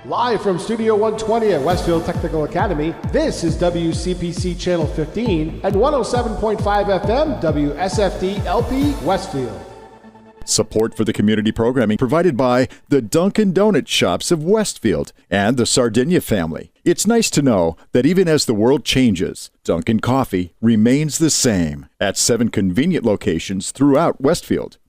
Live from Studio 120 at Westfield Technical Academy, this is WCPC Channel 15 and 107.5 FM WSFD-LP Westfield. Support for the community programming provided by the Dunkin' Donuts Shops of Westfield and the Sardinia family. It's nice to know that even as the world changes, Dunkin' Coffee remains the same at 7 convenient locations throughout Westfield.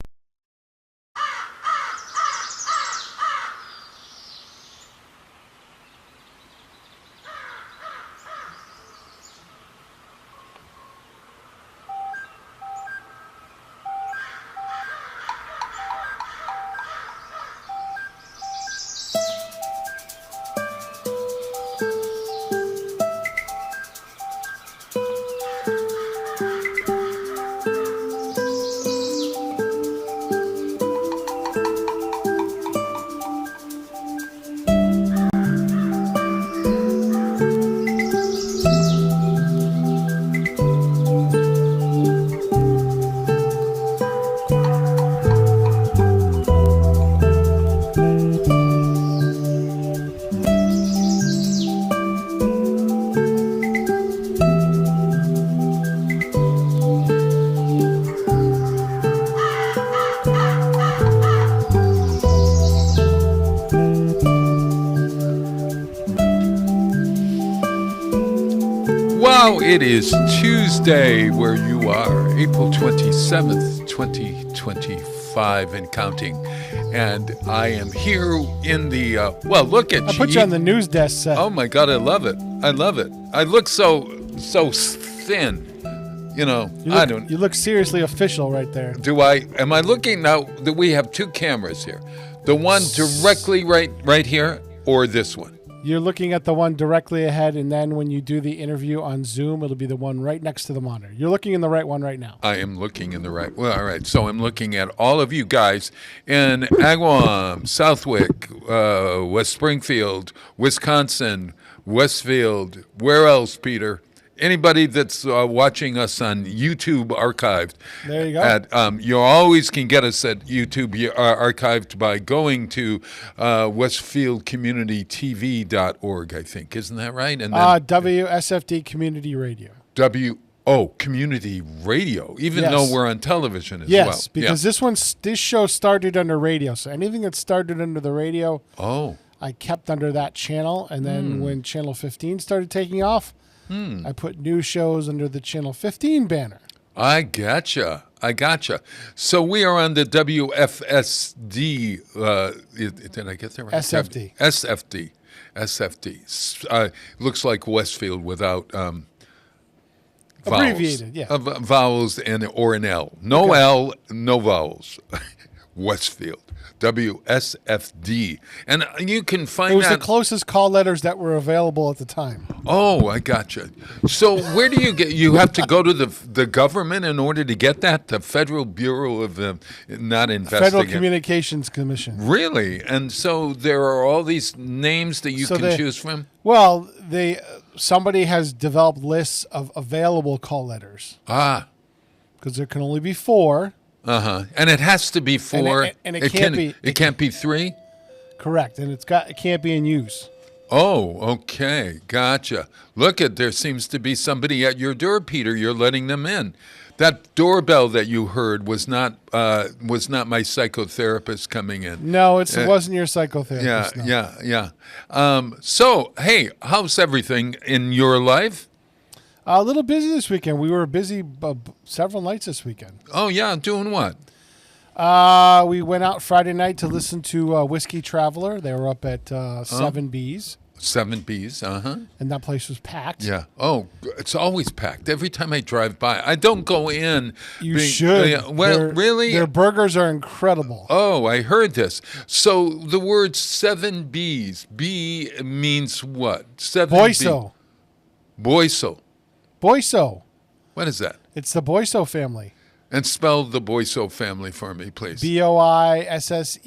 Well, it is Tuesday where you are, April 27th, 2025 and counting. And I am here in the, look at you. I put you on the news desk set. Oh my God, I love it. I love it. I look so thin. You look seriously official right there. Do I? Am I looking now that we have two cameras here? The one directly right here or this one? You're looking at the one directly ahead, and then when you do the interview on Zoom, it'll be the one right next to the monitor. You're looking in the right one right now. I am looking in the right. Well, all right. So I'm looking at all of you guys in Agawam, Southwick, West Springfield, Wisconsin, Westfield. Where else, Peter? Anybody that's watching us on YouTube archived. There you go. You always can get us at YouTube archived by going to westfieldcommunitytv.org, I think. Isn't that right? And then WSFD Community Radio. Community Radio, even though we're on television as well. Yes, because this show started under radio, so anything that started under the radio, I kept under that channel, and then when Channel 15 started taking off, I put new shows under the Channel 15 banner. I gotcha. So we are on the WFSD. Did I get that right? SFD. Looks like Westfield without vowels. Abbreviated, yeah. Vowels or an L. No L, no vowels. Westfield. WSFD. And you can find it was the closest call letters that were available at the time. Oh, I gotcha. So where do you have to go to the government in order to get that? The Federal Bureau of not investigating. Federal Communications Commission. Really? And so there are all these names that you can choose from? Well, somebody has developed lists of available call letters. Because there can only be 4. And it has to be 4. And it can't be. It can't be 3? Correct. And it can't be in use. Oh, okay. Gotcha. There seems to be somebody at your door, Peter. You're letting them in. That doorbell that you heard was not my psychotherapist coming in. No, it wasn't your psychotherapist. Yeah. So, hey, how's everything in your life? A little busy this weekend. We were busy several nights this weekend. Oh, yeah. Doing what? We went out Friday night to listen to Whiskey Traveler. They were up at 7B's. 7B's, And that place was packed. Yeah. Oh, it's always packed. Every time I drive by. I don't go in. You should. Really? Their burgers are incredible. Oh, I heard this. So the word 7B's, B means what? 7 Boiso. Boiso. What is that? It's the Boiso family. And spell the Boiso family for me, please. Boisseault.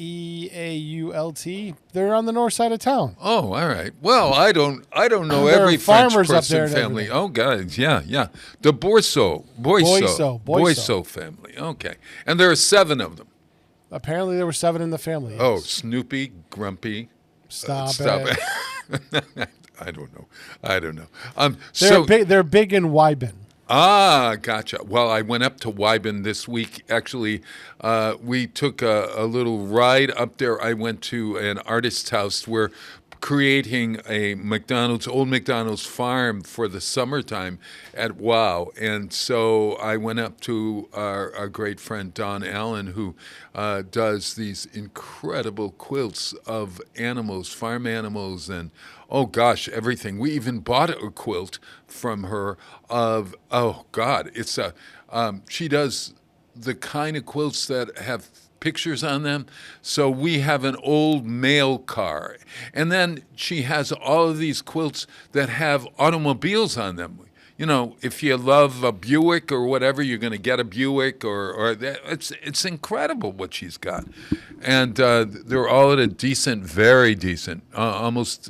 They're on the north side of town. Oh, all right. Well, I don't know every French person up there family. Oh, guys, yeah. The Boiso family. Okay. And there are 7 of them. Apparently there were 7 in the family. Yes. Oh, Snoopy, Grumpy. Stop it. I don't know. They're big in Wyben. Gotcha. Well, I went up to Wyben this week. Actually, we took a little ride up there. I went to an artist's house. We're creating a old McDonald's farm for the summertime at WOW. And so I went up to our great friend Don Allen, who does these incredible quilts of animals, farm animals, and oh gosh, everything. We even bought a quilt from her of, it's she does the kind of quilts that have pictures on them. So we have an old mail car. And then she has all of these quilts that have automobiles on them. You know, if you love a Buick or whatever, you're going to get a Buick or it's incredible what she's got. And they're all at a decent, very decent, almost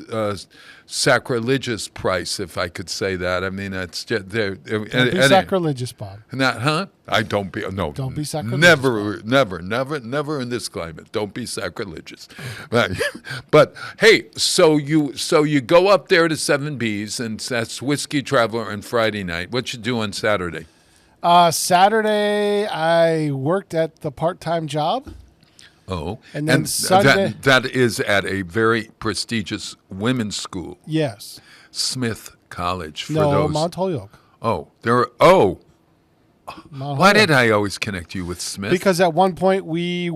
sacrilegious price, if I could say that. I mean, it's just don't be sacrilegious, Bob. Don't be sacrilegious. Never in this climate. Don't be sacrilegious. But hey, so you go up there to 7B's, and that's Whiskey Traveler on Friday night. What you do on Saturday? Saturday, I worked at the part-time job. Oh, and then Sunday, that is at a very prestigious women's school. Yes, Smith College. Mount Holyoke. Oh, there are, oh. Mount Why Holyoke. did I always connect you with Smith? Because at one point we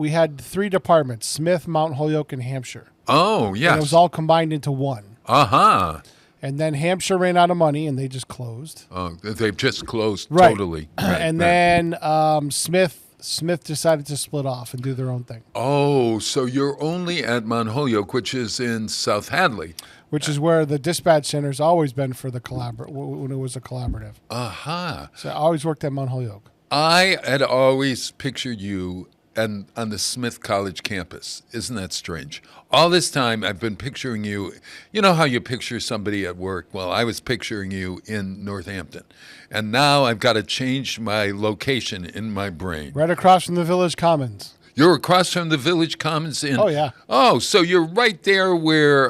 had 3 departments: Smith, Mount Holyoke, and Hampshire. Oh, yes. And it was all combined into one. Uh-huh. And then Hampshire ran out of money, and they just closed. Oh, they've just closed Right. totally. Right, And right. then Smith decided to split off and do their own thing, Oh, so you're only at Mount Holyoke, which is in South Hadley. which is where the dispatch center's always been for the when it was a collaborative. Aha. So I always worked at Mount Holyoke. I had always pictured you on the Smith College campus. Isn't that strange? All this time I've been picturing you. You know how you picture somebody at work? Well, I was picturing you in Northampton. And now I've got to change my location in my brain. Right across from the Village Commons. You're across from the Village Commons in... Oh, yeah. Oh, so you're right there where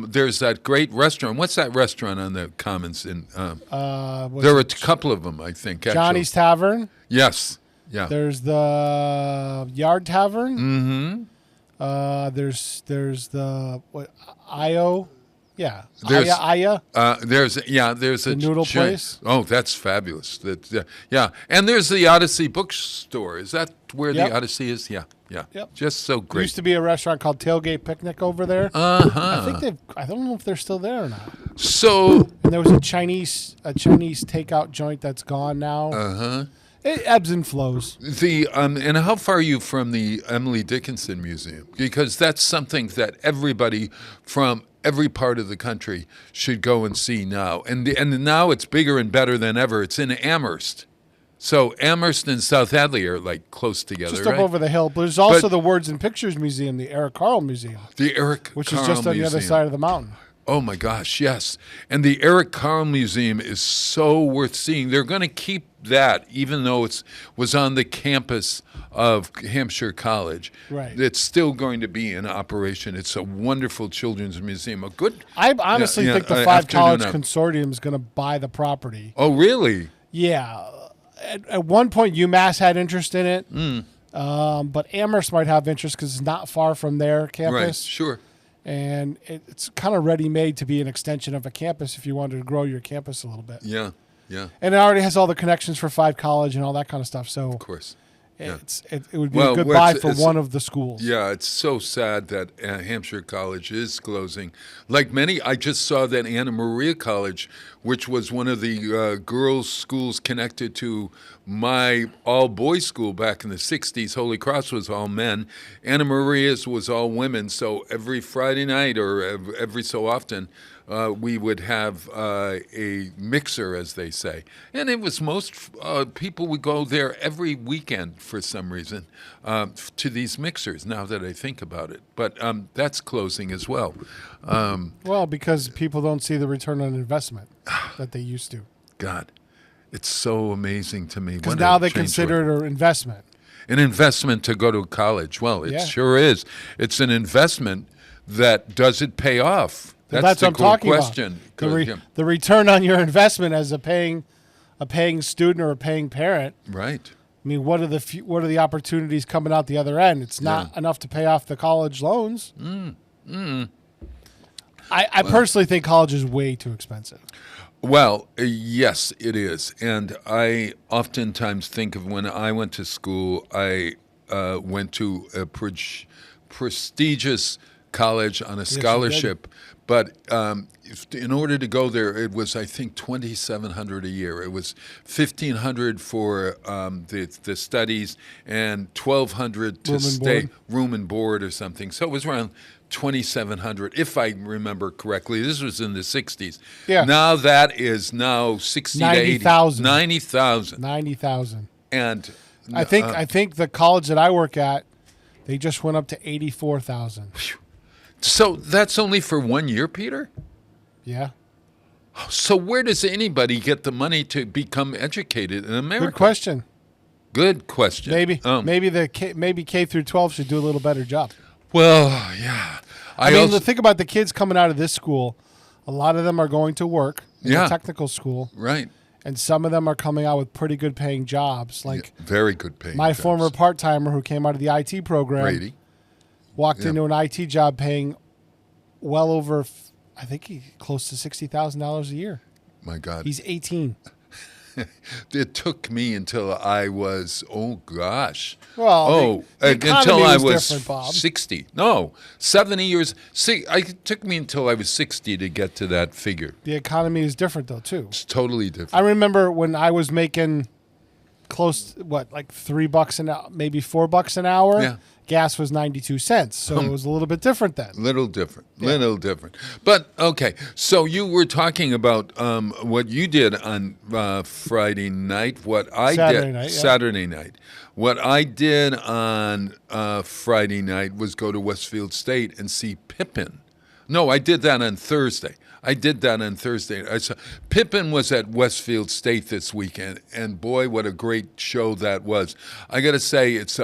there's that great restaurant. What's that restaurant on the Commons? There are a couple of them, I think, actually. Johnny's Tavern. Yes. Yeah. There's the Yard Tavern. Mm-hmm. There's the Io. Yeah. There's Aya. there's a noodle place. Oh, that's fabulous. Yeah. And there's the Odyssey bookstore. Is that where Yep. the Odyssey is? Yeah. Yep. Just so There great. used to be a restaurant called Tailgate Picnic over there. Uh-huh. I don't know if they're still there or not. So, And there was a Chinese takeout joint that's gone now. uh-huh. It ebbs and flows. And how far are you from the Emily Dickinson Museum? Because that's something that everybody from every part of the country should go and see now. And now it's bigger and better than ever. It's in Amherst. So Amherst and South Hadley are like close together, Just right? up over the hill. But there's also the Words and Pictures Museum, the Eric Carle Museum, The Eric which Carle is just on the other Museum. side of the mountain. Oh my gosh, yes. And the Eric Carle Museum is so worth seeing. They're going to keep that, even though it was on the campus of Hampshire College. Right. It's still going to be in operation. It's a wonderful children's museum. I honestly think the 5 afternoon college up. consortium is going to buy the property. Oh, really? Yeah. At one point, UMass had interest in it, but Amherst might have interest because it's not far from their campus. Right, sure. And it's kind of ready-made to be an extension of a campus if you wanted to grow your campus a little bit. Yeah. And it already has all the connections for 5 college and all that kind of stuff. So Of course. it would be Well, a good well, buy it's- for it's- one of the schools. Yeah, it's so sad that Hampshire College is closing. Like many, I just saw that Anna Maria College, which was one of the girls' schools connected to my all-boys school back in the 60s. Holy Cross was all men. Anna Maria's was all women. So every Friday night or every so often, we would have a mixer, as they say. And it was most people would go there every weekend for some reason to these mixers, now that I think about it. But that's closing as well. Well, because people don't see the return on investment that they used to. God, it's so amazing to me. Because What now a they change consider it an investment. an investment to go to college. Well, it Yeah. sure is. It's an investment that does it pay off? Well, That's the what I'm cool talking question. about. The return on your investment as a paying student or a paying parent. Right. I mean, what are the opportunities coming out the other end? It's not enough to pay off the college loans. I personally think college is way too expensive. Well, yes, it is. And I oftentimes think of when I went to school, I went to a prestigious college on a scholarship. But in order to go there, it was, I think, $2,700 a year. It was $1,500 for the studies and $1,200 to stay, room and board or something. So it was around $2,700, if I remember correctly. This was in the 60s. Yeah. Now that is now 60 to 80. 90,000. 90,000. 90,000. And I think the college that I work at, they just went up to 84,000. so that's only for 1 year, Peter? Yeah. So where does anybody get the money to become educated in America? Good question. Good question. Maybe K through 12 should do a little better job. Well, yeah. I mean, think about the kids coming out of this school. A lot of them are going to work in a technical school. Right. And some of them are coming out with pretty good paying jobs. Like very good paying my jobs. former part-timer who came out of the IT program. Brady. Walked into an IT job paying well over, I think, close to $60,000 a year. my God. He's 18. It took me until I was, oh gosh. Well, the until I was different, Bob. 60. No, 70 years. See, it took me until I was 60 to get to that figure. The economy is different, though, too. It's totally different. I remember when I was making close, like $3 an hour, maybe $4 an hour. Yeah. Gas was 92 cents, so it was a little bit different then. Little different. But, okay, so you were talking about what you did on Friday night, what I did Saturday night. What I did on Friday night was go to Westfield State and see Pippin. No, I did that on Thursday. Pippin was at Westfield State this weekend, and boy, what a great show that was. I got to say, it's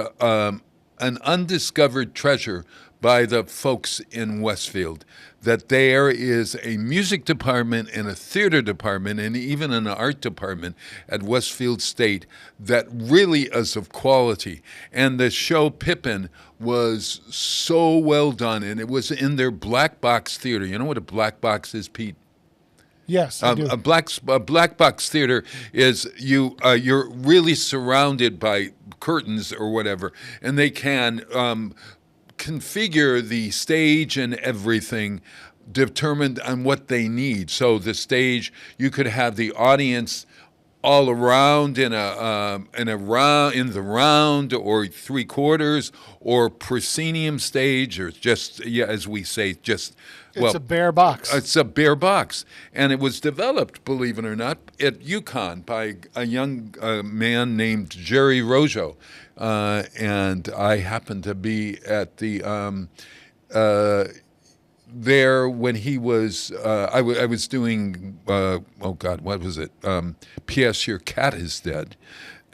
an undiscovered treasure by the folks in Westfield, that there is a music department and a theater department and even an art department at Westfield State that really is of quality. And the show Pippin was so well done, and it was in their black box theater. You know what a black box is, Pete? Yes, I do. A black box theater is you're really surrounded by curtains or whatever, and they can configure the stage and everything determined on what they need. So the stage, you could have the audience all around in the round or three quarters or proscenium stage, or just as we say, just. It's a bare box. It's a bare box. And it was developed, believe it or not, at UConn by a young man named Jerry Rojo. And I happened to be at the there when he was, I was doing, what was it? P.S. Your Cat is Dead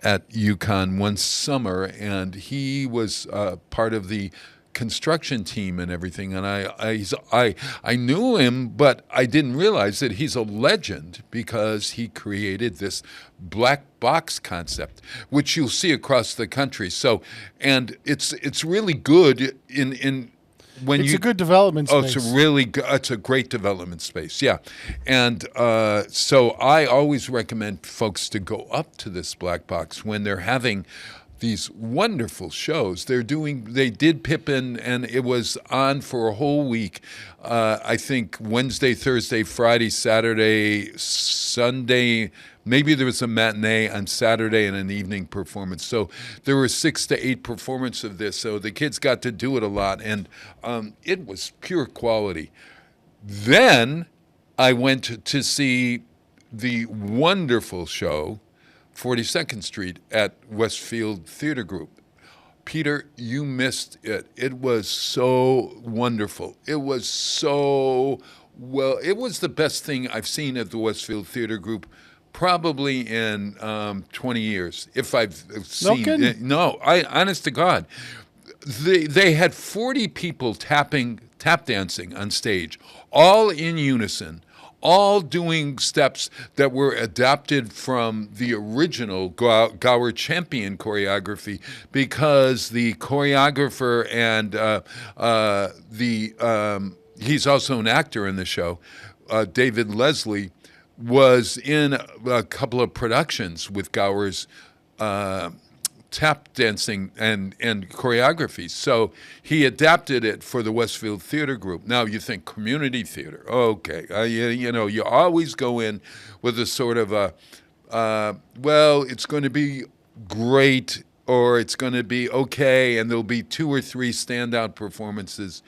at UConn one summer, and he was part of the construction team and everything, and I knew him, but I didn't realize that he's a legend because he created this black box concept, which you'll see across the country. So, and it's really good in when it's a good development space. Oh, it's a great development space, yeah. And so I always recommend folks to go up to this black box when they're having these wonderful shows. They did Pippin, and it was on for a whole week. I think Wednesday, Thursday, Friday, Saturday, Sunday. Maybe there was a matinee on Saturday and an evening performance. So there were 6 to 8 performances of this. So the kids got to do it a lot, and it was pure quality. Then I went to see the wonderful show 42nd Street at Westfield Theater Group. Peter, you missed it. It was so wonderful. It was it was the best thing I've seen at the Westfield Theater Group probably in 20 years, if I've seen it. No, honest to God. They had 40 people tap dancing on stage, all in unison, all doing steps that were adapted from the original Gower Champion choreography, because the choreographer and he's also an actor in the show, David Leslie, was in a couple of productions with Gower's tap dancing and choreography. So he adapted it for the Westfield Theater Group. Now you think community theater, okay. You always go in with a sort of it's going to be great, or it's going to be okay, and there'll be 2 or 3 standout performances.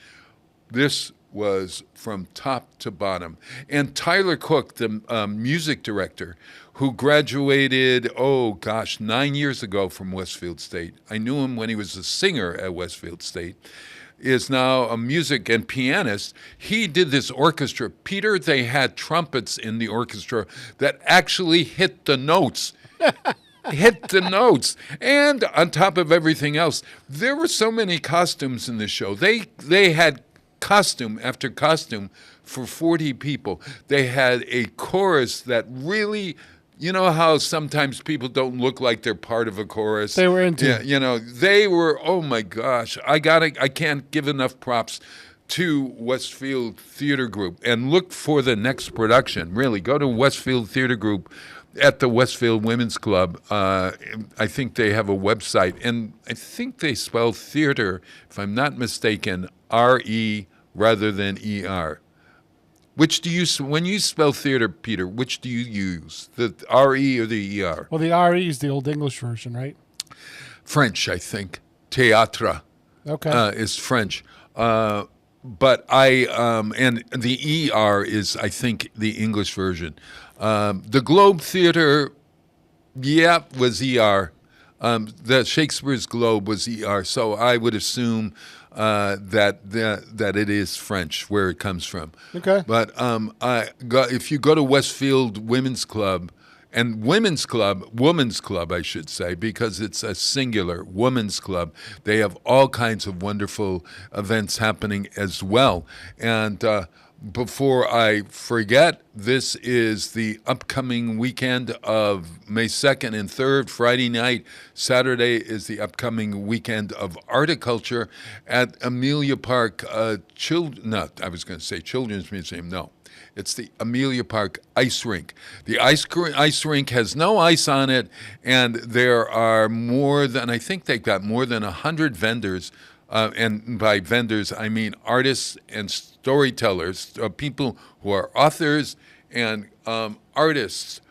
This was from top to bottom. And Tyler Cook, the music director, who graduated, 9 years ago from Westfield State. I knew him when he was a singer at Westfield State. Is now a music and pianist. He did this orchestra. Peter, they had trumpets in the orchestra that actually hit the notes. And on top of everything else, there were so many costumes in the show. They had costume after costume for 40 people. They had a chorus that really, you know how sometimes people don't look like they're part of a chorus? They were into it. Yeah, they were, oh my gosh, I can't give enough props to Westfield Theater Group and look for the next production. Really, go to Westfield Theater Group at the Westfield Women's Club. I think they have a website, and I think they spell theater, if I'm not mistaken, R-E rather than E-R. Which do you, when you spell theater, Peter, which do you use, the R-E or the E-R? Well, the R-E is the Old English version, right? French, I think. Théâtre is French. But and the E-R is, I think, the English version. The Globe Theater, was E-R. The Shakespeare's Globe was E-R, so I would assume that it is French, where it comes from. Okay. But if you go to Westfield Women's Club, and Women's Club, I should say, because it's a singular Women's Club, they have all kinds of wonderful events happening as well. And before I forget, this is the upcoming weekend of May 2nd and 3rd, Friday night. Saturday is the upcoming weekend of Articulture at Amelia Park Children's Museum. No, it's the Amelia Park Ice Rink. The ice rink has no ice on it, and there are I think they've got more than 100 vendors. And by vendors, I mean artists and storytellers, people who are authors and artists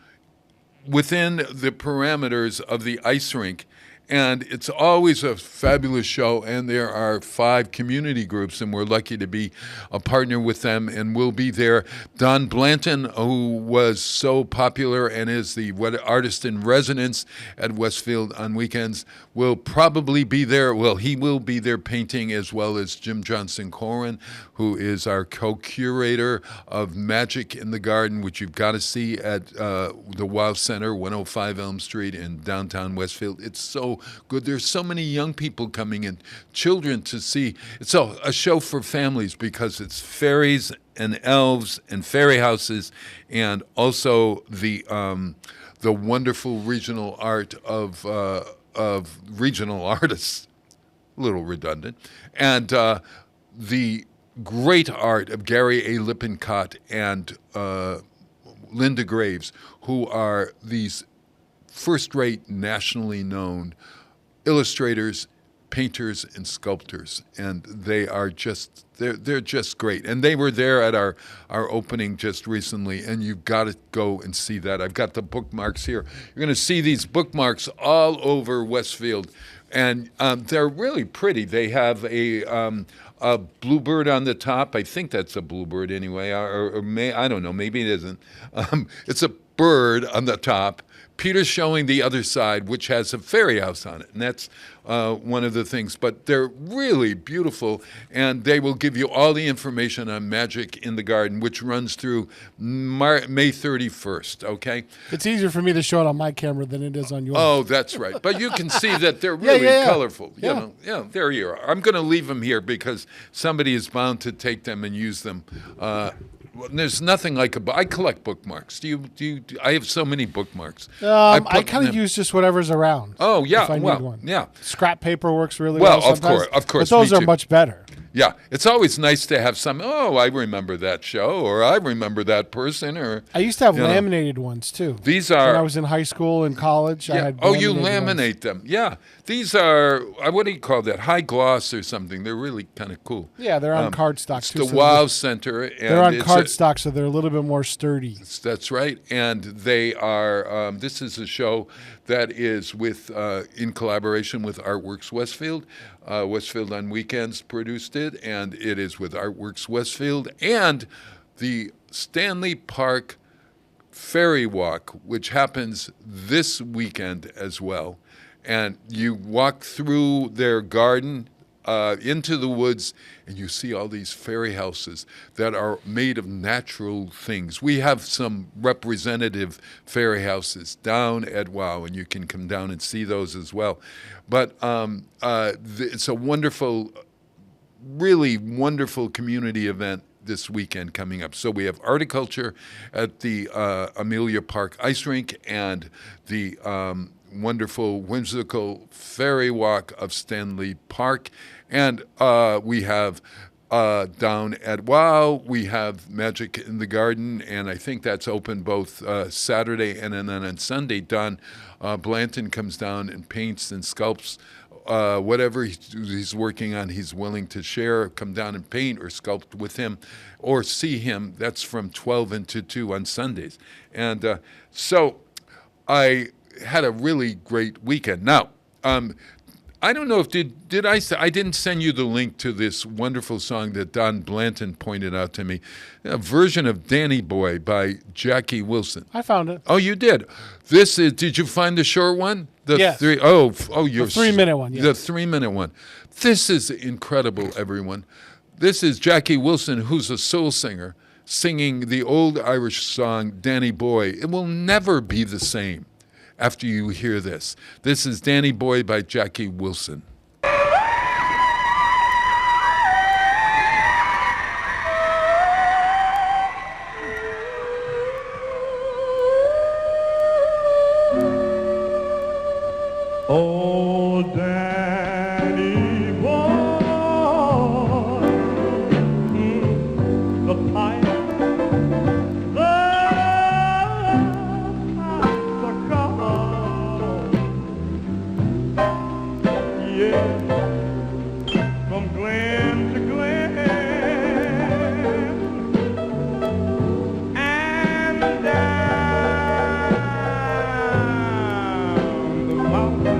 within the parameters of the ice rink. And it's always a fabulous show, and there are 5 community groups, and we're lucky to be a partner with them, and we'll be there. Don Blanton, who was so popular and is the artist in residence at Westfield on weekends, will probably be there. Well, he will be there painting, as well as Jim Johnson-Coran, who is our co-curator of Magic in the Garden, which you've got to see at the Wow Center, 105 Elm Street in downtown Westfield. It's so good. There's so many young people coming in, children to see. It's a show for families because it's fairies and elves and fairy houses, and also the wonderful regional art of regional artists. A little redundant, and the great art of Gary A. Lippincott and Linda Graves, who are these first-rate, nationally known illustrators, painters, and sculptors, and they are just they're just great. And they were there at our opening just recently, and you've got to go and see that. I've got the bookmarks here. You're going to see these bookmarks all over Westfield, and they're really pretty. They have a bluebird on the top. I think that's a bluebird anyway, or I don't know. Maybe it isn't. It's a bird on the top. Peter's showing the other side, which has a fairy house on it, and that's one of the things. But they're really beautiful, and they will give you all the information on Magic in the Garden, which runs through May 31st, okay? It's easier for me to show it on my camera than it is on yours. Oh, that's right. But you can see that they're really colorful. You know, there you are. I'm going to leave them here because somebody is bound to take them and use them. There's nothing like I collect bookmarks. Do you? I have so many bookmarks. I kind of use just whatever's around. Oh yeah, if I need one. Yeah. Scrap paper works really well. Well, of course. But those are much better. Yeah, it's always nice to have some. Oh, I remember that show, or I remember that person, or I used to have laminated ones too. These are when I was in high school and college. Yeah. I had you laminate them. Yeah, these are what do you call that? High gloss or something. They're really kind of cool. Yeah, they're on cardstock. It's the Wow Center. And they're on cardstock, so they're a little bit more sturdy. That's right, and they are. This is a show that is in collaboration with Artworks Westfield. Westfield on Weekends produced it, and it is with Artworks Westfield and the Stanley Park Ferry Walk, which happens this weekend as well. And you walk through their garden into the woods, and you see all these fairy houses that are made of natural things. We have some representative fairy houses down at WOW, and you can come down and see those as well. But it's a wonderful, really wonderful community event this weekend coming up. So we have Articulture at the Amelia Park Ice Rink and the wonderful, whimsical Fairy Walk of Stanley Park. And we have down at WOW. We have Magic in the Garden, and I think that's open both Saturday and then on Sunday. Don Blanton comes down and paints and sculpts whatever he's working on, he's willing to share, come down and paint or sculpt with him or see him. That's from 12 until 2 on Sundays. And so I had a really great weekend. Now, I don't know if did I say I didn't send you the link to this wonderful song that Don Blanton pointed out to me, a version of Danny Boy by Jackie Wilson. I found it. Oh, you did. This is. Did you find the short one? Yes. You're the 3-minute one. Yes. The 3-minute one. This is incredible, everyone. This is Jackie Wilson, who's a soul singer, singing the old Irish song Danny Boy. It will never be the same after you hear this. This is Danny Boy by Jackie Wilson. Oh, Danny boy, the pipe, the call, yeah, from glen to glen, and down the mountain.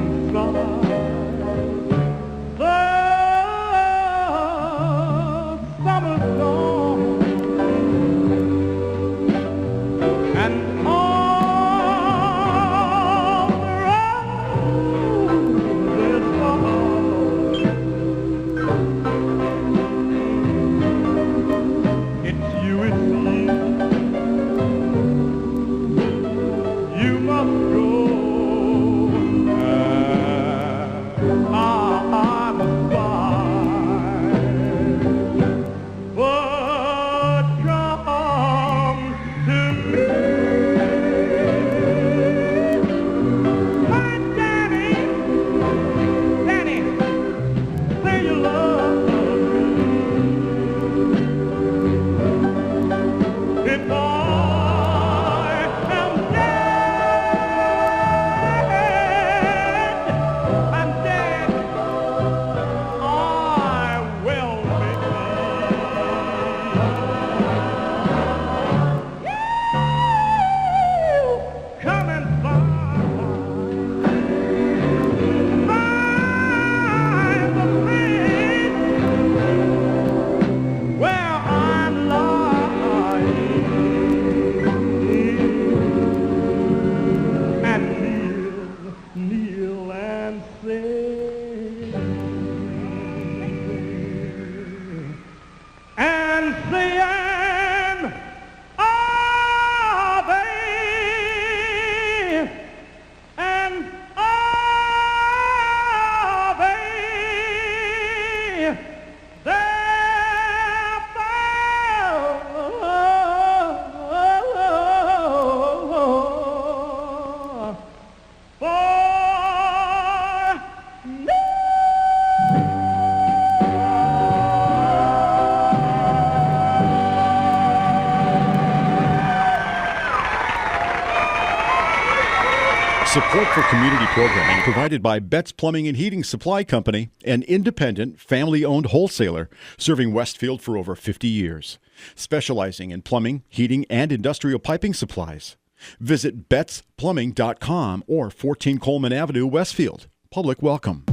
Support for community programming provided by Betts Plumbing and Heating Supply Company, an independent, family-owned wholesaler serving Westfield for over 50 years, specializing in plumbing, heating, and industrial piping supplies. Visit bettsplumbing.com or 14 Coleman Avenue, Westfield. Public welcome.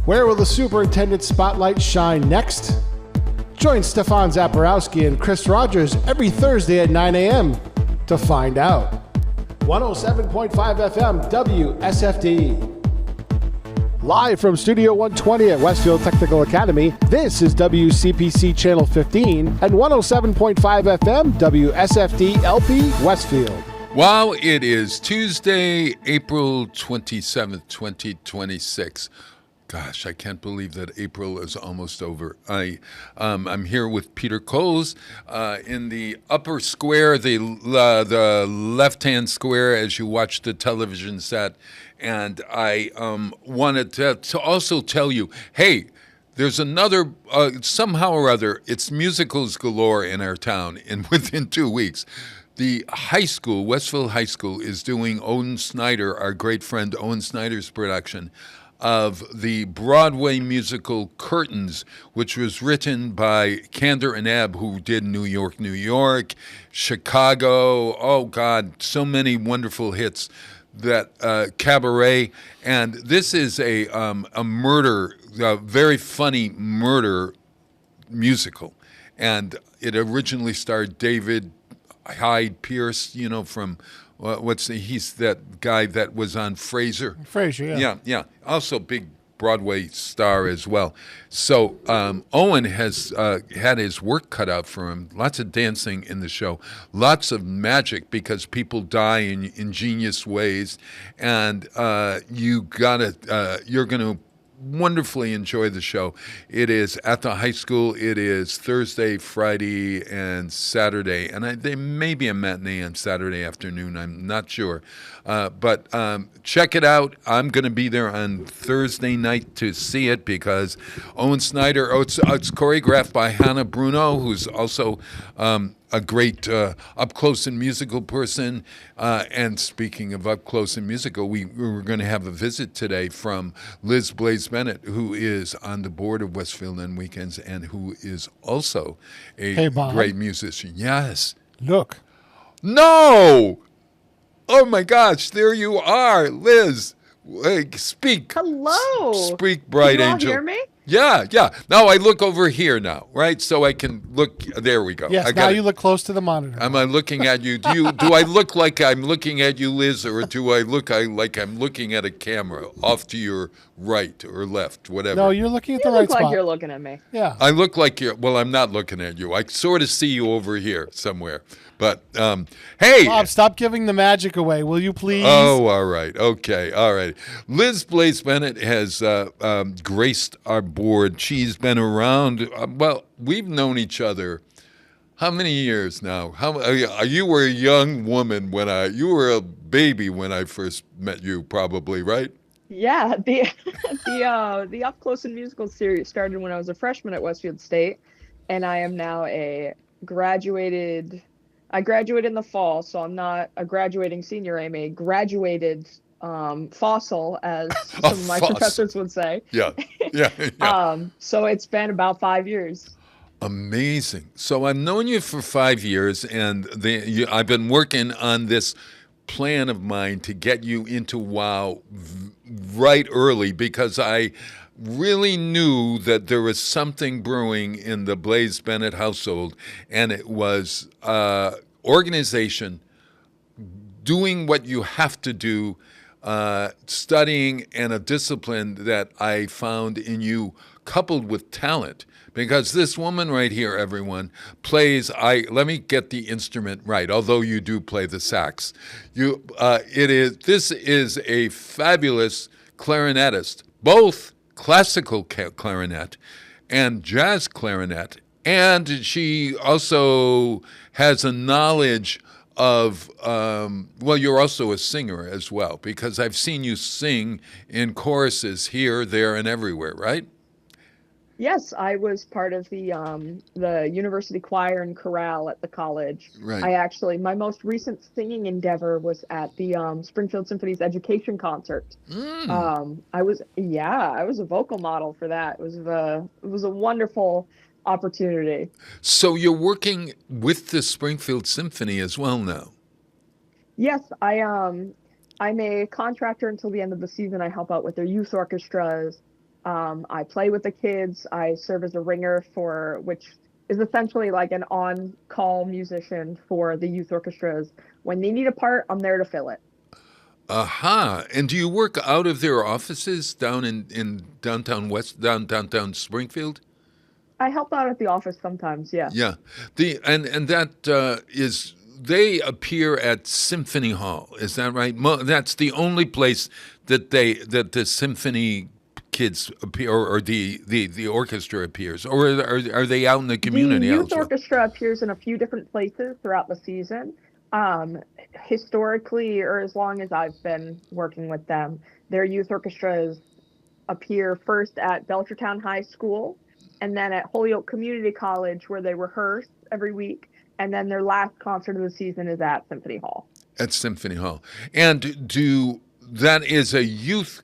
Where will the superintendent spotlight shine next? Join Stefan Zaporowski and Chris Rogers every Thursday at 9 a.m. to find out. 107.5 FM WSFD. Live from Studio 120 at Westfield Technical Academy, this is WCPC Channel 15 and 107.5 FM WSFD-LP Westfield. Wow, it is Tuesday, April 27th, 2026. Gosh, I can't believe that April is almost over. I'm here with Peter Coles in the upper square, the left-hand square as you watch the television set. And I wanted to also tell you, hey, There's another, somehow or other, it's musicals galore in our town. And within 2 weeks, the high school, Westfield High School, is doing Owen Snyder, our great friend Owen Snyder's production of the Broadway musical Curtains, which was written by Kander and Ebb, who did New York, New York, Chicago. Oh, God, so many wonderful hits. That Cabaret, and this is a murder, very funny murder musical, and it originally starred David Hyde Pierce, from he's that guy that was on Frasier. Frasier, yeah. Yeah. Also big Broadway star as well. So Owen has had his work cut out for him. Lots of dancing in the show, lots of magic because people die in ingenious ways, and you're gonna wonderfully enjoy the show. It is at the high school. It is Thursday, Friday, and Saturday, and there may be a matinee on Saturday afternoon. I'm not sure, but check it out. I'm going to be there on Thursday night to see it because Owen Snyder. It's choreographed by Hannah Bruno, who's also a great up-close and musical person. And speaking of up-close and musical, we were going to have a visit today from Liz Blaze Bennett, who is on the board of Westfield on weekends and who is also a great musician. Yes. Look. No! Oh, my gosh, there you are, Liz. Speak. Hello. Speak, bright Can you angel. all hear me? Yeah. Now I look over here now, right? So I can look. There we go. Yes, now you look close to the monitor. Am I looking at you? Do I look like I'm looking at you, Liz, or do I look like I'm looking at a camera off to your right or left, whatever? No, you're looking at the You right look like spot. you're looking at me. Yeah. I look like you're. Well, I'm not looking at you. I sort of see you over here somewhere. But hey, Bob, stop giving the magic away, will you please? Oh, all right. Okay. All right. Liz Blaze Bennett has graced our board. She's been around. Well, we've known each other. How many years now? You were a young woman you were a baby when I first met you, probably, right? Yeah, the Up Close and Musical series started when I was a freshman at Westfield State, and I am now I graduated in the fall, so I'm not a graduating senior. I'm a graduated fossil, as some of my professors would say. Yeah. So it's been about 5 years. Amazing. So I've known you for 5 years, and I've been working on this plan of mine to get you into WOW right early because I really knew that there was something brewing in the Blaze Bennett household, and it was organization, doing what you have to do, studying, and a discipline that I found in you, coupled with talent. Because this woman right here, everyone, plays. Let me get the instrument right. Although you do play the sax, this is a fabulous clarinetist, both classical clarinet and jazz clarinet, and she also has a knowledge of you're also a singer as well, because I've seen you sing in choruses here, there, and everywhere, right? Yes, I was part of the university choir and chorale at the college. Right. My most recent singing endeavor was at the Springfield Symphony's education concert. I was a vocal model for that. It was a wonderful opportunity. So you're working with the Springfield Symphony as well now? Yes, I'm a contractor until the end of the season. I help out with their youth orchestras. I play with the kids. I serve as a ringer which is essentially like an on-call musician for the youth orchestras. When they need a part, I'm there to fill it. Aha. And do you work out of their offices down in downtown Springfield? I help out at the office sometimes, yeah. Yeah. They appear at Symphony Hall. Is that right? That's the only place that the symphony kids appear, or the orchestra appears, or are they out in the community? The youth orchestra appears in a few different places throughout the season. Historically, or as long as I've been working with them, their youth orchestra is appear first at Belchertown High School and then at Holyoke Community College, where they rehearse every week. And then their last concert of the season is at Symphony Hall. At Symphony Hall. And that is a youth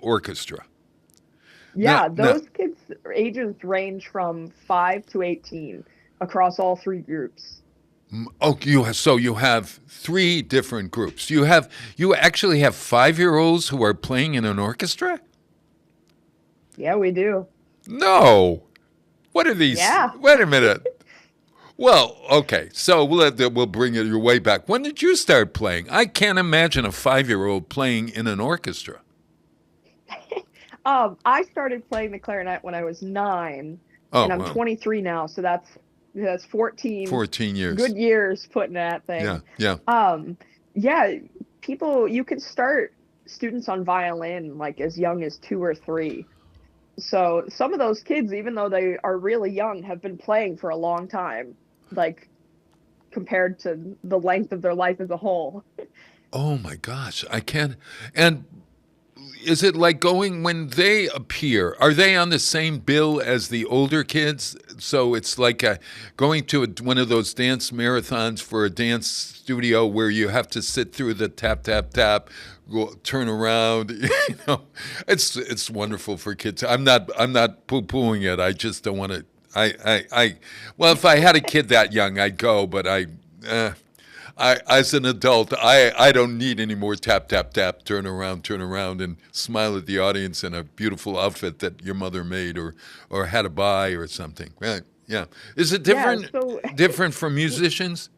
orchestra. Yeah, those kids' ages range from 5 to 18 across all three groups. Oh, you have 3 different groups. You actually have 5-year-olds who are playing in an orchestra? Yeah, we do. No. What are these? Yeah. Wait a minute. Well, okay, so we'll bring it your way back. When did you start playing? I can't imagine a 5-year-old playing in an orchestra. I started playing the clarinet when I was 9, and I'm 23 now, so that's 14. 14 years. Good years putting that thing. Yeah. You can start students on violin like as young as 2 or 3. So some of those kids, even though they are really young, have been playing for a long time, like compared to the length of their life as a whole. Oh my gosh, I can't. And is it like when they appear, are they on the same bill as the older kids? So it's like going to one of those dance marathons for a dance studio where you have to sit through the tap, tap, tap, turn around. It's wonderful for kids. I'm not poo-pooing it. I just don't want to. Well, if I had a kid that young, I'd go, but I as an adult, I don't need any more tap, tap, tap, turn around, and smile at the audience in a beautiful outfit that your mother made or had to buy or something. Right? Yeah. Is it different? Different from musicians?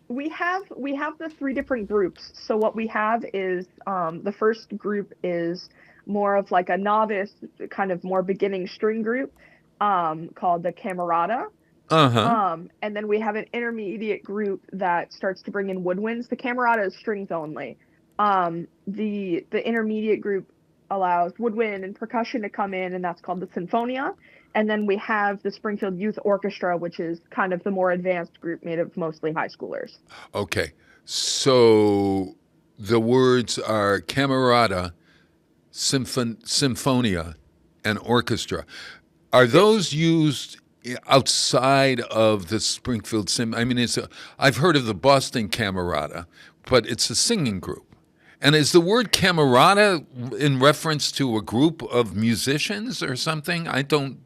We have the 3 different groups. So what we have is the first group is more of like a novice, kind of more beginning string group called the Camerata. And then we have an intermediate group that starts to bring in woodwinds. The Camerata is strings only. The intermediate group allows woodwind and percussion to come in, and that's called the Sinfonia. And then we have the Springfield Youth Orchestra, which is kind of the more advanced group made of mostly high schoolers. Okay. So the words are Camerata, Symphonia, and Orchestra. Are those used outside of the Springfield I've heard of the Boston Camerata, but it's a singing group. And is the word Camerata in reference to a group of musicians or something? I don't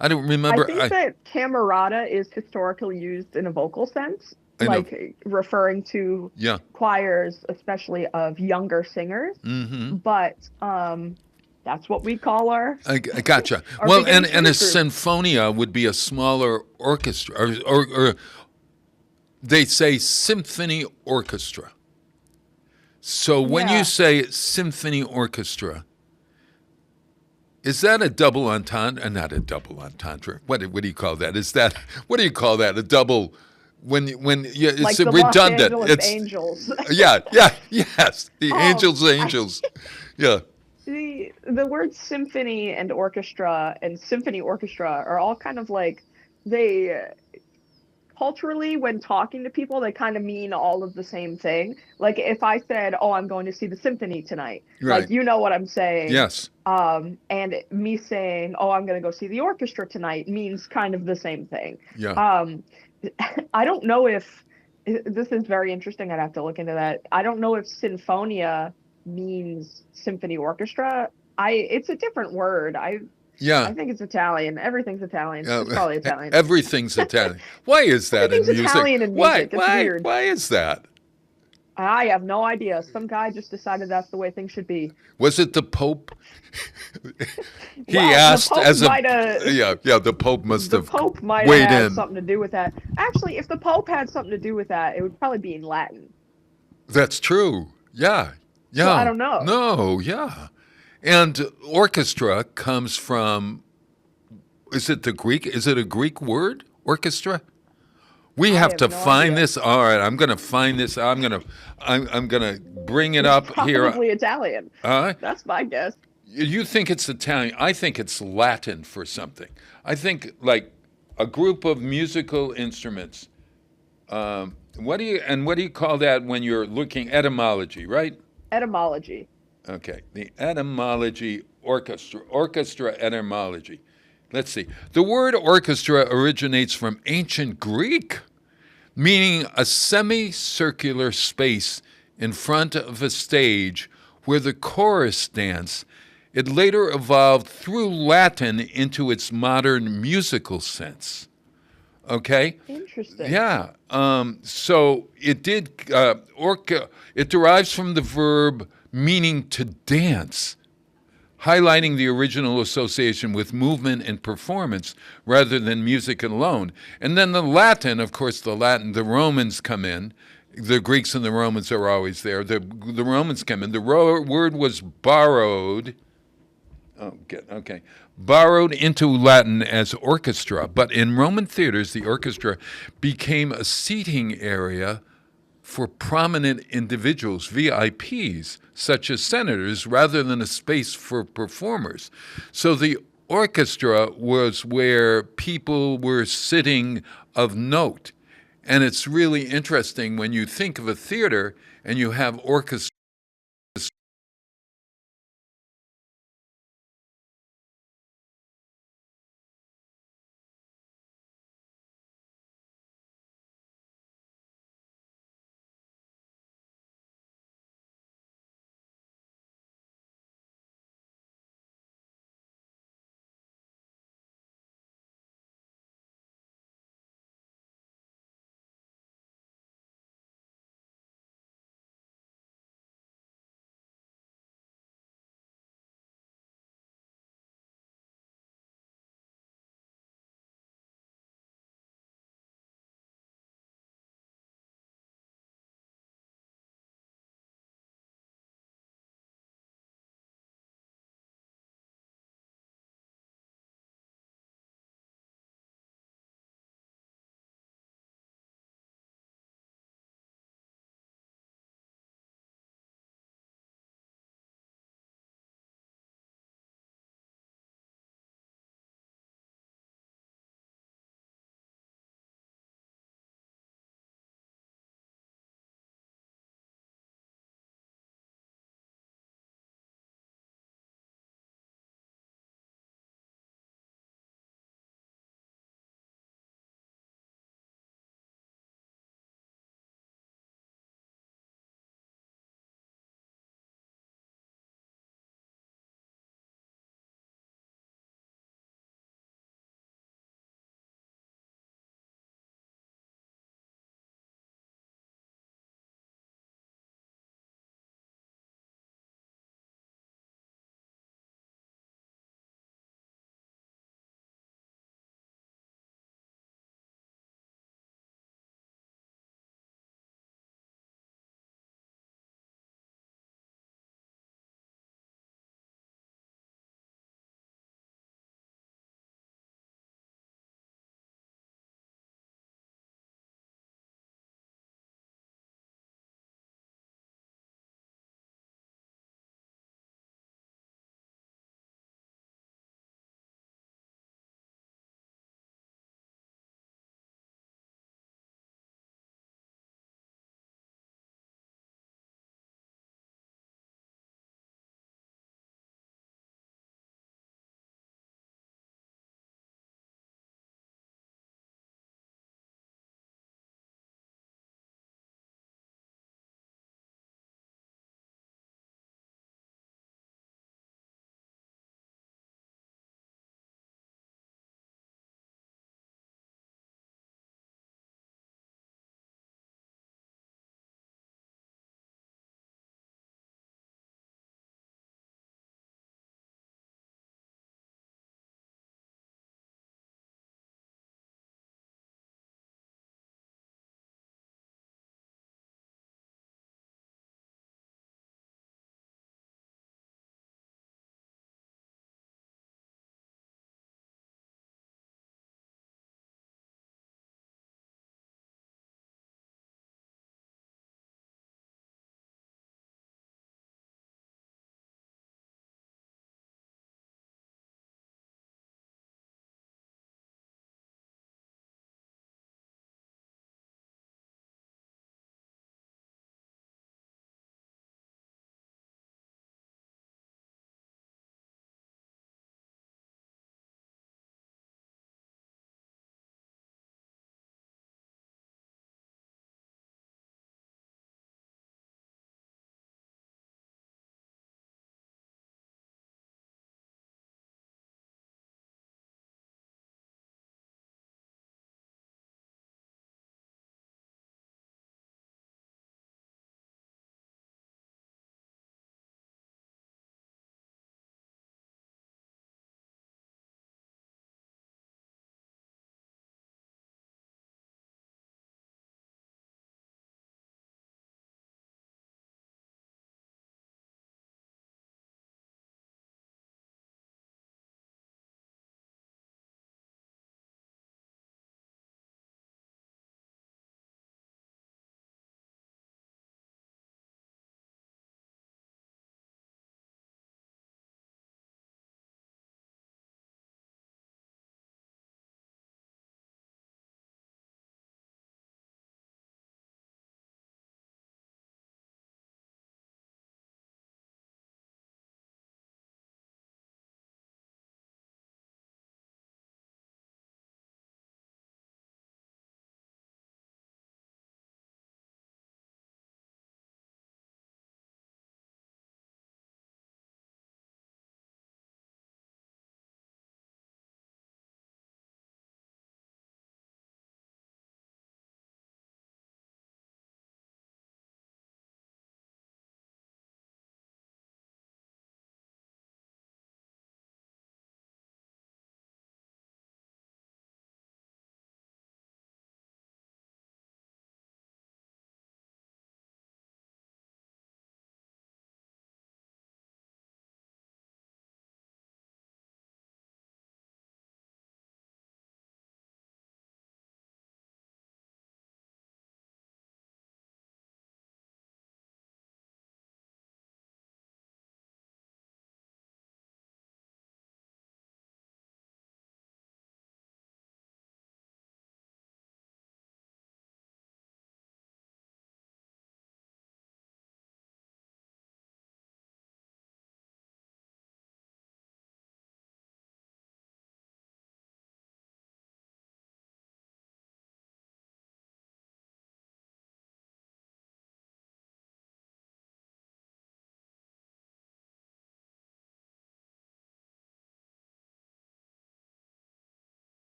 remember. I think that Camerata is historically used in a vocal sense, like referring to choirs, especially of younger singers. Mm-hmm. But that's what we call our. I gotcha. Well, and a sinfonia would be a smaller orchestra, or they say symphony orchestra. So when you say symphony orchestra, is that a double entendre? Not a double entendre. What do you call that? What do you call that? A double. When it's like the redundant. Los Angeles Angels. Yes, the Angels. Yeah. The words symphony and orchestra and symphony orchestra are all kind of like culturally, when talking to people, they kind of mean all of the same thing. Like if I said, "Oh, I'm going to see the symphony tonight," right. Like you know what I'm saying. Yes. And me saying, "Oh, I'm going to go see the orchestra tonight," means kind of the same thing. Yeah. I don't know if this is very interesting. I'd have to look into that. I don't know if sinfonia means symphony orchestra. It's a different word. I think it's Italian. Everything's Italian. It's probably Italian. Everything's Italian. Why is that in music? Italian in music. It's weird. Why is that? I have no idea. Some guy just decided that's the way things should be. Was it the Pope? He well, asked the Pope as a the Pope must have weighed had in. Something to do with that. Actually, if the Pope had something to do with that, it would probably be in Latin. That's true. Yeah. Yeah. So I don't know. No, yeah. And orchestra comes from, is it the Greek? Is it a Greek word, orchestra? We have to find this. All right, I'm going to find this. I'm going to bring it up here. Probably Italian. That's my guess. You think it's Italian. I think it's Latin for something. I think like a group of musical instruments. What do you call that when you're looking etymology, right? Etymology. Okay, the etymology, orchestra etymology. Let's see. The word orchestra originates from ancient Greek, meaning a semicircular space in front of a stage where the chorus dance. It later evolved through Latin into its modern musical sense. Okay? Interesting. Yeah. So it did. It derives from the verb meaning to dance, highlighting the original association with movement and performance rather than music alone. And then the Latin, of course, the Romans come in. The Greeks and the Romans are always there. The Romans come in. The word was borrowed. Oh, okay. Borrowed into Latin as orchestra, but in Roman theaters, the orchestra became a seating area for prominent individuals, VIPs, such as senators, rather than a space for performers. So the orchestra was where people were sitting of note. And it's really interesting when you think of a theater and you have orchestra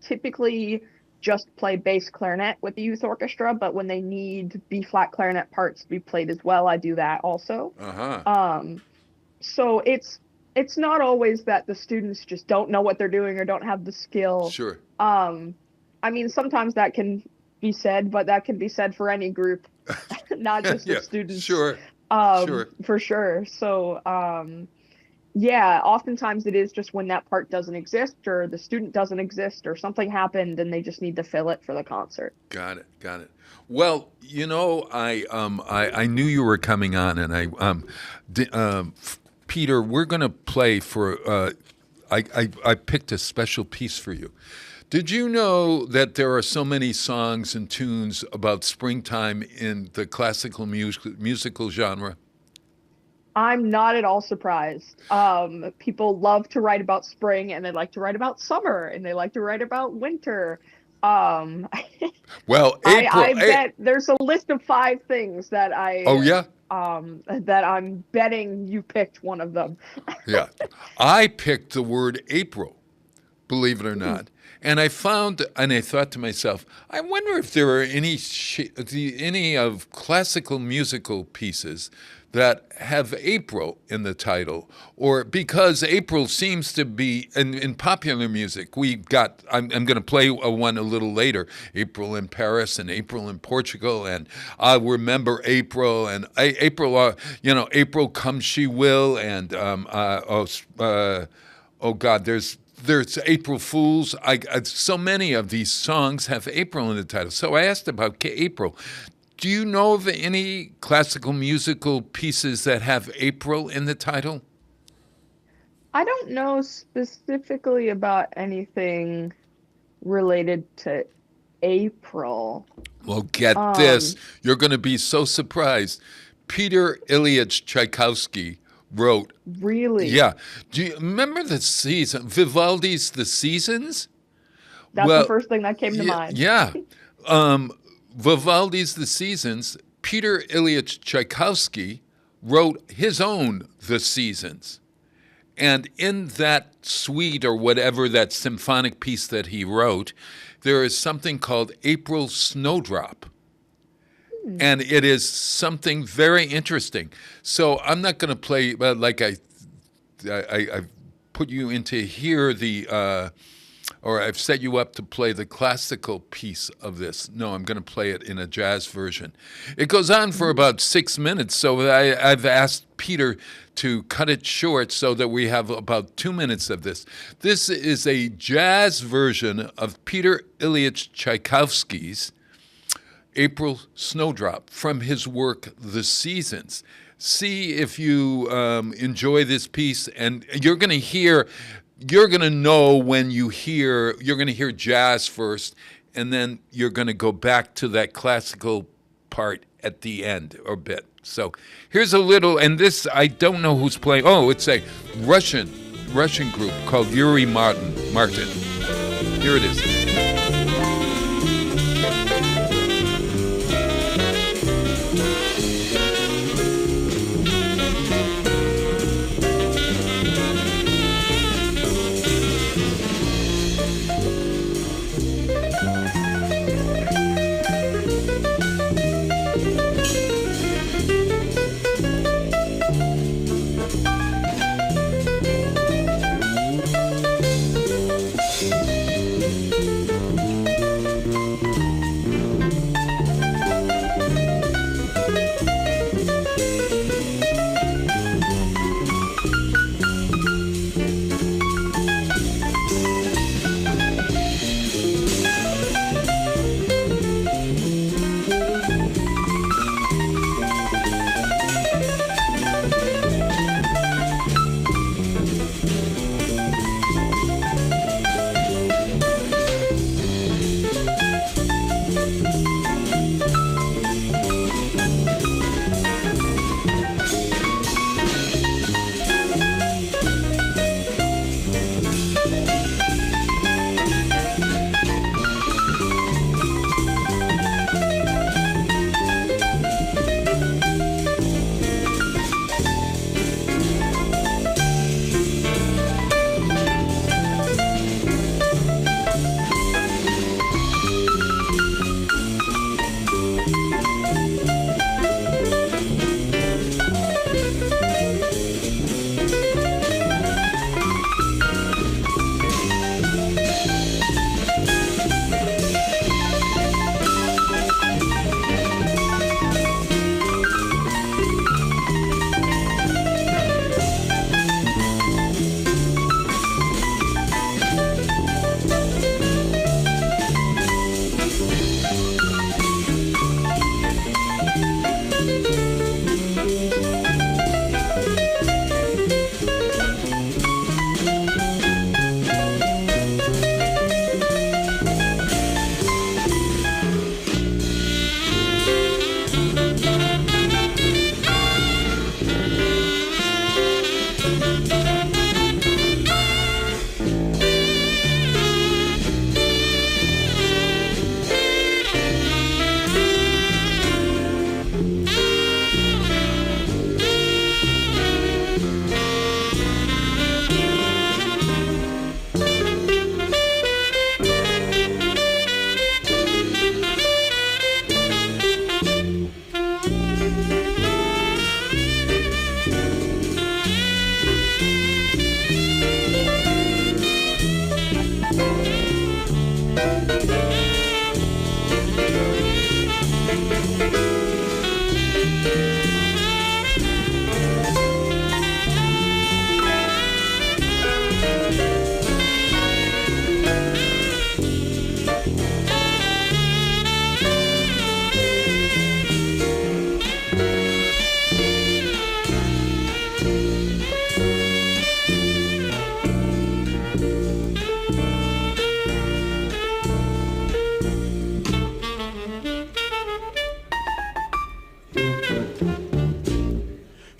typically just play bass clarinet with the youth orchestra, but when they need B flat clarinet parts to be played as well, I do that also. So it's not always that the students just don't know what they're doing or don't have the skill. Sure. I mean, sometimes that can be said, but that can be said for any group, not just the students. Sure. For sure. So, yeah, oftentimes it is just when that part doesn't exist or the student doesn't exist or something happened and they just need to fill it for the concert. Got it. Well, you know, I knew you were coming on, and Peter, we're going to play for. I picked a special piece for you. Did you know that there are so many songs and tunes about springtime in the classical musical genre? I'm not at all surprised. People love to write about spring, and they like to write about summer, and they like to write about winter. Well, April. I bet there's a list of 5 things that that I'm betting you picked one of them. Yeah, I picked the word April, believe it or not. And I found, and I thought to myself, I wonder if there are any of classical musical pieces that have April in the title, or because April seems to be in popular music. I'm going to play one a little later, April in Paris and April in Portugal, and I remember April and April. April comes she will, and there's April Fools. So many of these songs have April in the title. So I asked about April. Do you know of any classical musical pieces that have April in the title? I don't know specifically about anything related to April. Well, get this. You're going to be so surprised. Peter Ilyich Tchaikovsky wrote. Really? Yeah. Do you remember the season, Vivaldi's The Seasons? That's the first thing that came to mind. Yeah. Vivaldi's The Seasons, Peter Ilyich Tchaikovsky wrote his own The Seasons. And in that suite or whatever, that symphonic piece that he wrote, there is something called April Snowdrop. And it is something very interesting. So I'm not going to play, like I put you into here or I've set you up to play the classical piece of this. No, I'm going to play it in a jazz version. It goes on for about 6 minutes, so I've asked Peter to cut it short so that we have about 2 minutes of this. This is a jazz version of Peter Ilyich Tchaikovsky's April Snowdrop from his work, The Seasons. See if you enjoy this piece, and you're going to know when you're going to hear jazz first, and then you're going to go back to that classical part at the end or bit. So here's a little, and this, I don't know who's playing. Oh, it's a Russian group called Yuri Martin. Here it is.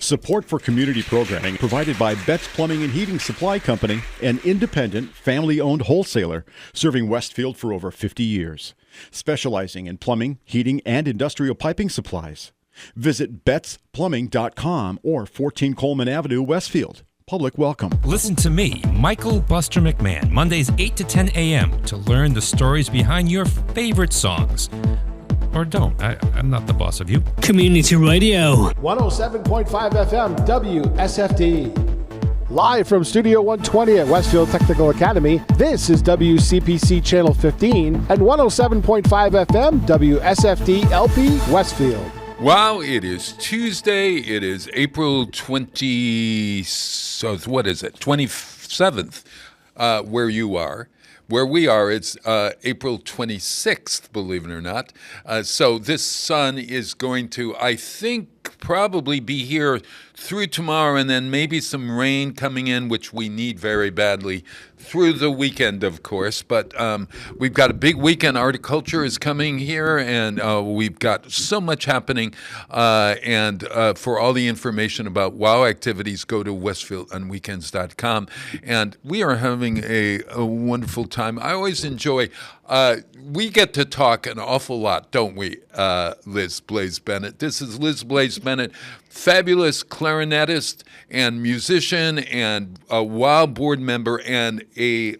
Support for community programming provided by Betts Plumbing and Heating Supply Company, an independent, family-owned wholesaler serving Westfield for over 50 years, specializing in plumbing, heating, and industrial piping supplies. Visit bettsplumbing.com or 14 Coleman Avenue, Westfield. Public welcome. Listen to me, Michael Buster McMahon, Mondays 8 to 10 a.m. to learn the stories behind your favorite songs. Or don't. I'm not the boss of you. Community Radio. 107.5 FM WSFD. Live from Studio 120 at Westfield Technical Academy, this is WCPC Channel 15 and 107.5 FM WSFD-LP Westfield. Wow, it is Tuesday. It is April 27th, where you are. Where we are, it's April 26th, believe it or not. So this sun is going to, I think, probably be here through tomorrow, and then maybe some rain coming in, which we need very badly, through the weekend, of course. But we've got a big weekend. Horticulture is coming here, and we've got so much happening. And for all the information about WOW activities, go to westfieldonweekends.com. And we are having a wonderful time. I always enjoy, we get to talk an awful lot, don't we, Liz Blaze Bennett? This is Liz Blaze Bennett, fabulous clarinetist and musician and a WOW board member and a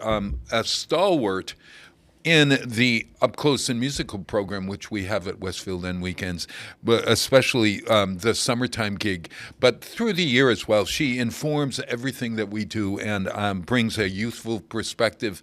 stalwart in the Up Close and Musical program, which we have at Westfield on weekends, but especially the summertime gig. But through the year as well, she informs everything that we do and brings a youthful perspective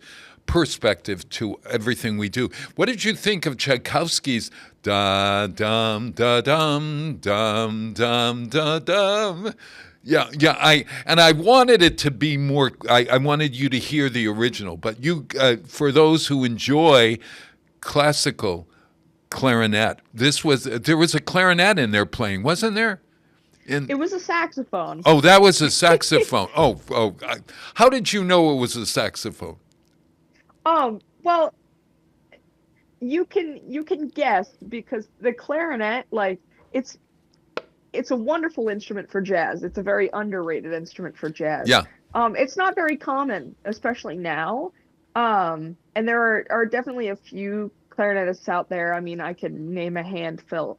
to everything we do. What did you think of Tchaikovsky's da dum da dum dum dum da dum? Yeah. I wanted it to be more. I wanted you to hear the original, but you, for those who enjoy classical clarinet, there was a clarinet in there playing, wasn't there? It was a saxophone. Oh, that was a saxophone. Oh, how did you know it was a saxophone? Well, you can guess because the clarinet, like, it's a wonderful instrument for jazz. It's a very underrated instrument for jazz. Yeah. It's not very common, especially now. And there are definitely a few clarinetists out there. I mean, I could name a handful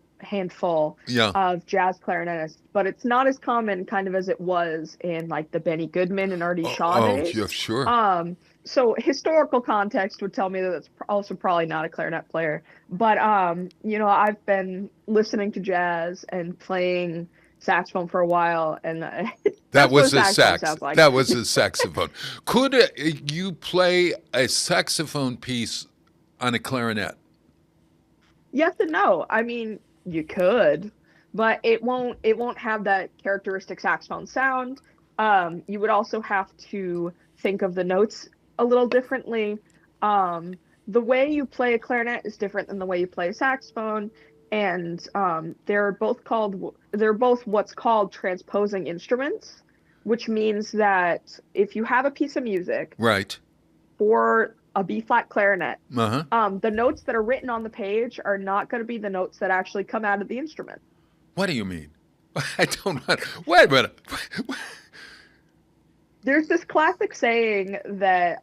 of jazz clarinetists, but it's not as common kind of as it was in like the Benny Goodman and Artie Shaw days. Yeah, sure. So historical context would tell me that it's also probably not a clarinet player. But, I've been listening to jazz and playing saxophone for a while, and that was a sax. Like. That was a saxophone. Could you play a saxophone piece on a clarinet? Yes and no. I mean, you could, but it won't have that characteristic saxophone sound. You would also have to think of the notes a little differently. The way you play a clarinet is different than the way you play a saxophone, and they're both what's called transposing instruments, which means that if you have a piece of music, right, for a B-flat clarinet, the notes that are written on the page are not going to be the notes that actually come out of the instrument. What do you mean? I don't know. Wait a minute. There's this classic saying that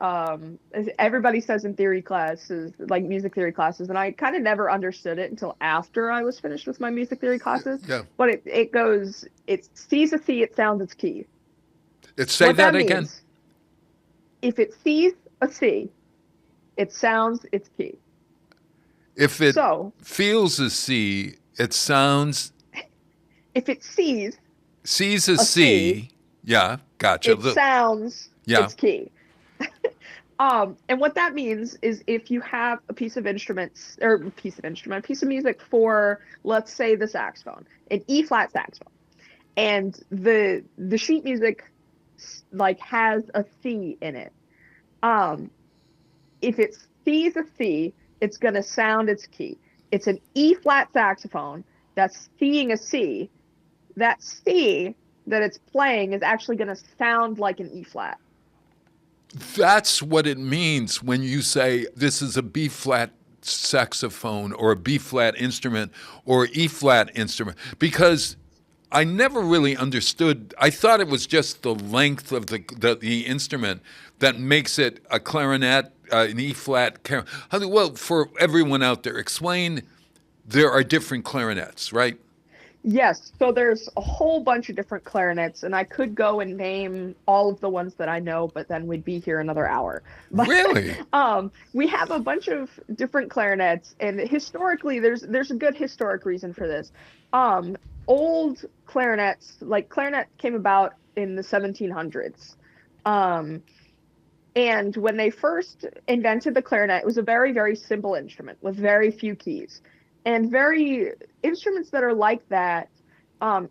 everybody says in theory classes, like music theory classes, and I kind of never understood it until after I was finished with my music theory classes. Yeah. But it goes, it's C's a C, it sounds it's key. Say that again. If it C's a C, it sounds it's key. If it feels a C, it sounds. If it C's a C, yeah, gotcha. It sounds it's key. And what that means is if you have a piece of music for, let's say, the saxophone, an E-flat saxophone, and the sheet music like has a C in it. If it C's a C, it's going to sound its key. It's an E-flat saxophone that's C'ing a C. That C that it's playing is actually going to sound like an E-flat. That's what it means when you say this is a B-flat saxophone or a B-flat instrument or E-flat instrument, because I never really understood. I thought it was just the length of the instrument that makes it a clarinet, an E flat. Well, for everyone out there, explain. There are different clarinets, right? Yes, so there's a whole bunch of different clarinets, and I could go and name all of the ones that I know, but then we'd be here another hour. But, Really? we have a bunch of different clarinets, and historically, there's a good historic reason for this. Old clarinets, like clarinet came about in the 1700s. And when they first invented the clarinet, it was a very, very simple instrument with very few keys. And very instruments that are like that,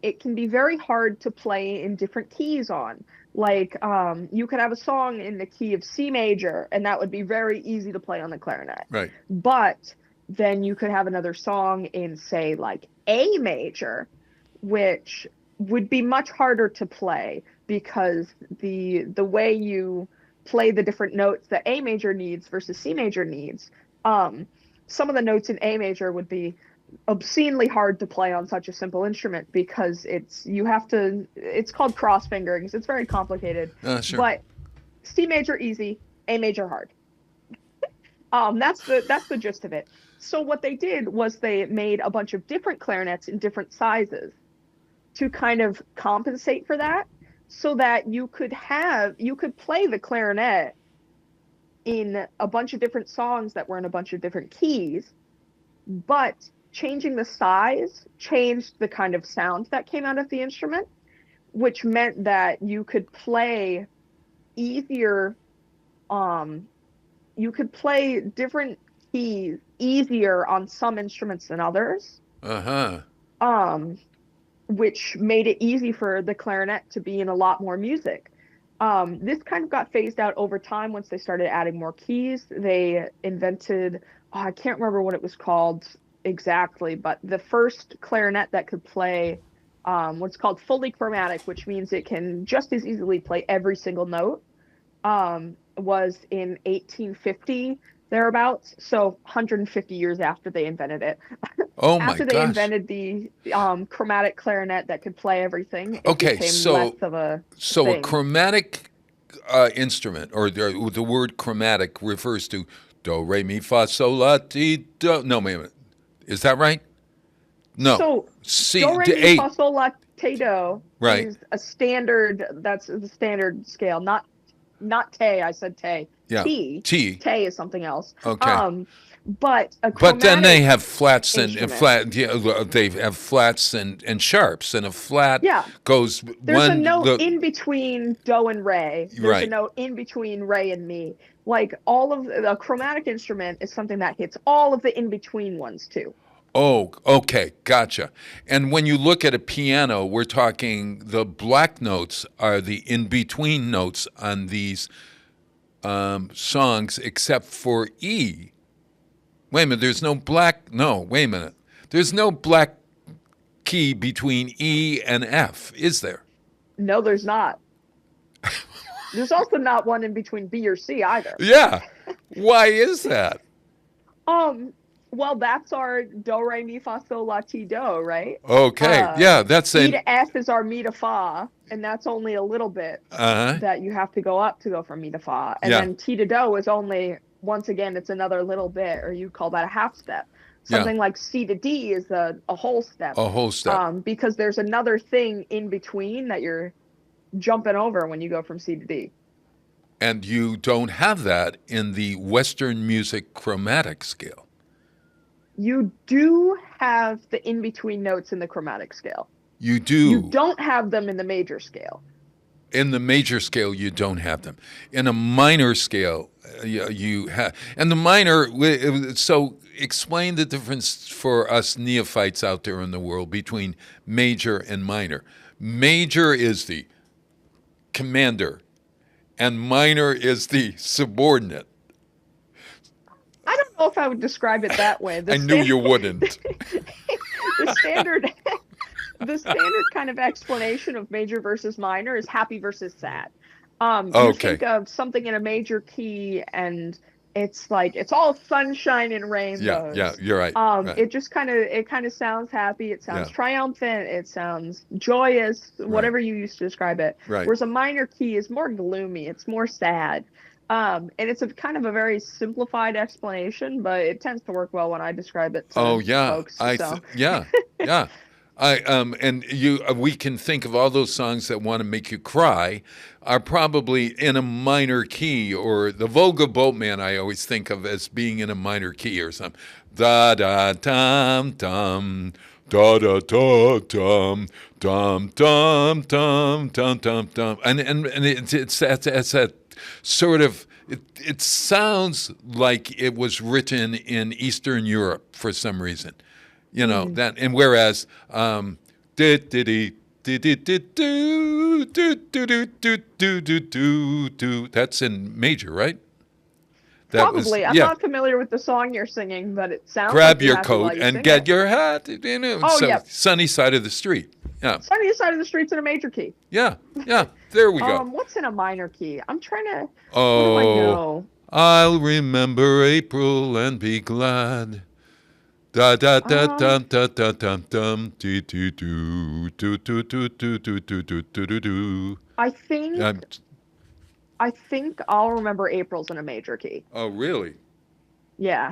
it can be very hard to play in different keys on. Like you could have a song in the key of C major, and that would be very easy to play on the clarinet. Right. But then you could have another song in, say, like A major, which would be much harder to play because the way you play the different notes that A major needs versus C major needs. Some of the notes in A major would be obscenely hard to play on such a simple instrument because it's called cross fingerings. It's very complicated. Sure. But C major easy, A major hard. That's the gist of it. So what they did was they made a bunch of different clarinets in different sizes to kind of compensate for that, so that you could play the clarinet in a bunch of different songs that were in a bunch of different keys, but changing the size changed the kind of sound that came out of the instrument, which meant that you could play easier, you could play different keys easier on some instruments than others. Which made it easy for the clarinet to be in a lot more music. This kind of got phased out over time once they started adding more keys. They invented, I can't remember what it was called exactly, but the first clarinet that could play what's called fully chromatic, which means it can just as easily play every single note, was in 1850, thereabouts. So 150 years after they invented it. Oh my After they invented the chromatic clarinet that could play everything, it became less of a thing. A chromatic instrument, or the word chromatic refers to do, re, mi, fa, sol, la, ti, do. No, wait a minute. Is that right? No. So C, do, re, mi, fa, sol, la, ti, do right. is a standard. That's the standard scale. Not te. I said te. Yeah. T. Te is something else. Okay. But then they have flats and flat. Yeah, they have flats and sharps, and a flat goes. There's a note in between do and re. There's right. a note in between re and mi. Like all of a chromatic instrument is something that hits all of the in between ones too. Oh, okay, gotcha. And when you look at a piano, we're talking the black notes are the in between notes on these songs, except for E. Wait a minute, there's no black. No, wait a minute. There's no black key between E and F, is there? No, there's not. There's also not one in between B or C either. Yeah. Why is that? Well, that's our do, re, mi, fa, sol, la, ti, do, right? Okay. Yeah, that's E to F is our mi to fa, and that's only a little bit that you have to go up to go from mi to fa. And then ti to do is only, once again, it's another little bit, or you call that a half step. Something like C to D is a whole step. A whole step. Because there's another thing in between that you're jumping over when you go from C to D. And you don't have that in the Western music chromatic scale. You do have the in-between notes in the chromatic scale. You do. You don't have them in the major scale. In the major scale, you don't have them. In a minor scale, you have. And the minor, so explain the difference for us neophytes out there in the world between major and minor. Major is the commander, and minor is the subordinate. I don't know if I would describe it that way. I knew you wouldn't. The standard kind of explanation of major versus minor is happy versus sad. You think of something in a major key and it's like it's all sunshine and rainbows. Yeah, you're right. Right. It just kind of sounds happy. It sounds triumphant. It sounds joyous. Whatever you used to describe it. Right. Whereas a minor key is more gloomy. It's more sad. And it's a kind of a very simplified explanation, but it tends to work well when I describe it to folks. Yeah. And we can think of all those songs that want to make you cry are probably in a minor key, or the Volga Boatman I always think of as being in a minor key or something. Da da dum dum, da da da dum dum dum dum dum dum dum, and it's that sort of. It sounds like it was written in Eastern Europe for some reason. You know, that, and whereas that's in major, right? Probably. I'm not familiar with the song you're singing, but it sounds Grab like you your have to coat let you and sing get it. your hat. You know, Sunny Side of the Street. Yeah. Sunny Side of the Street's in a major key. Yeah. There we go. What's in a minor key? I'm trying to. What do I know? I'll remember April and be glad. Da da da dum da da dum dum dee dee doo doo doo doo doo doo doo doo doo doo. I think I'll remember April's in a major key. Oh, really? Yeah.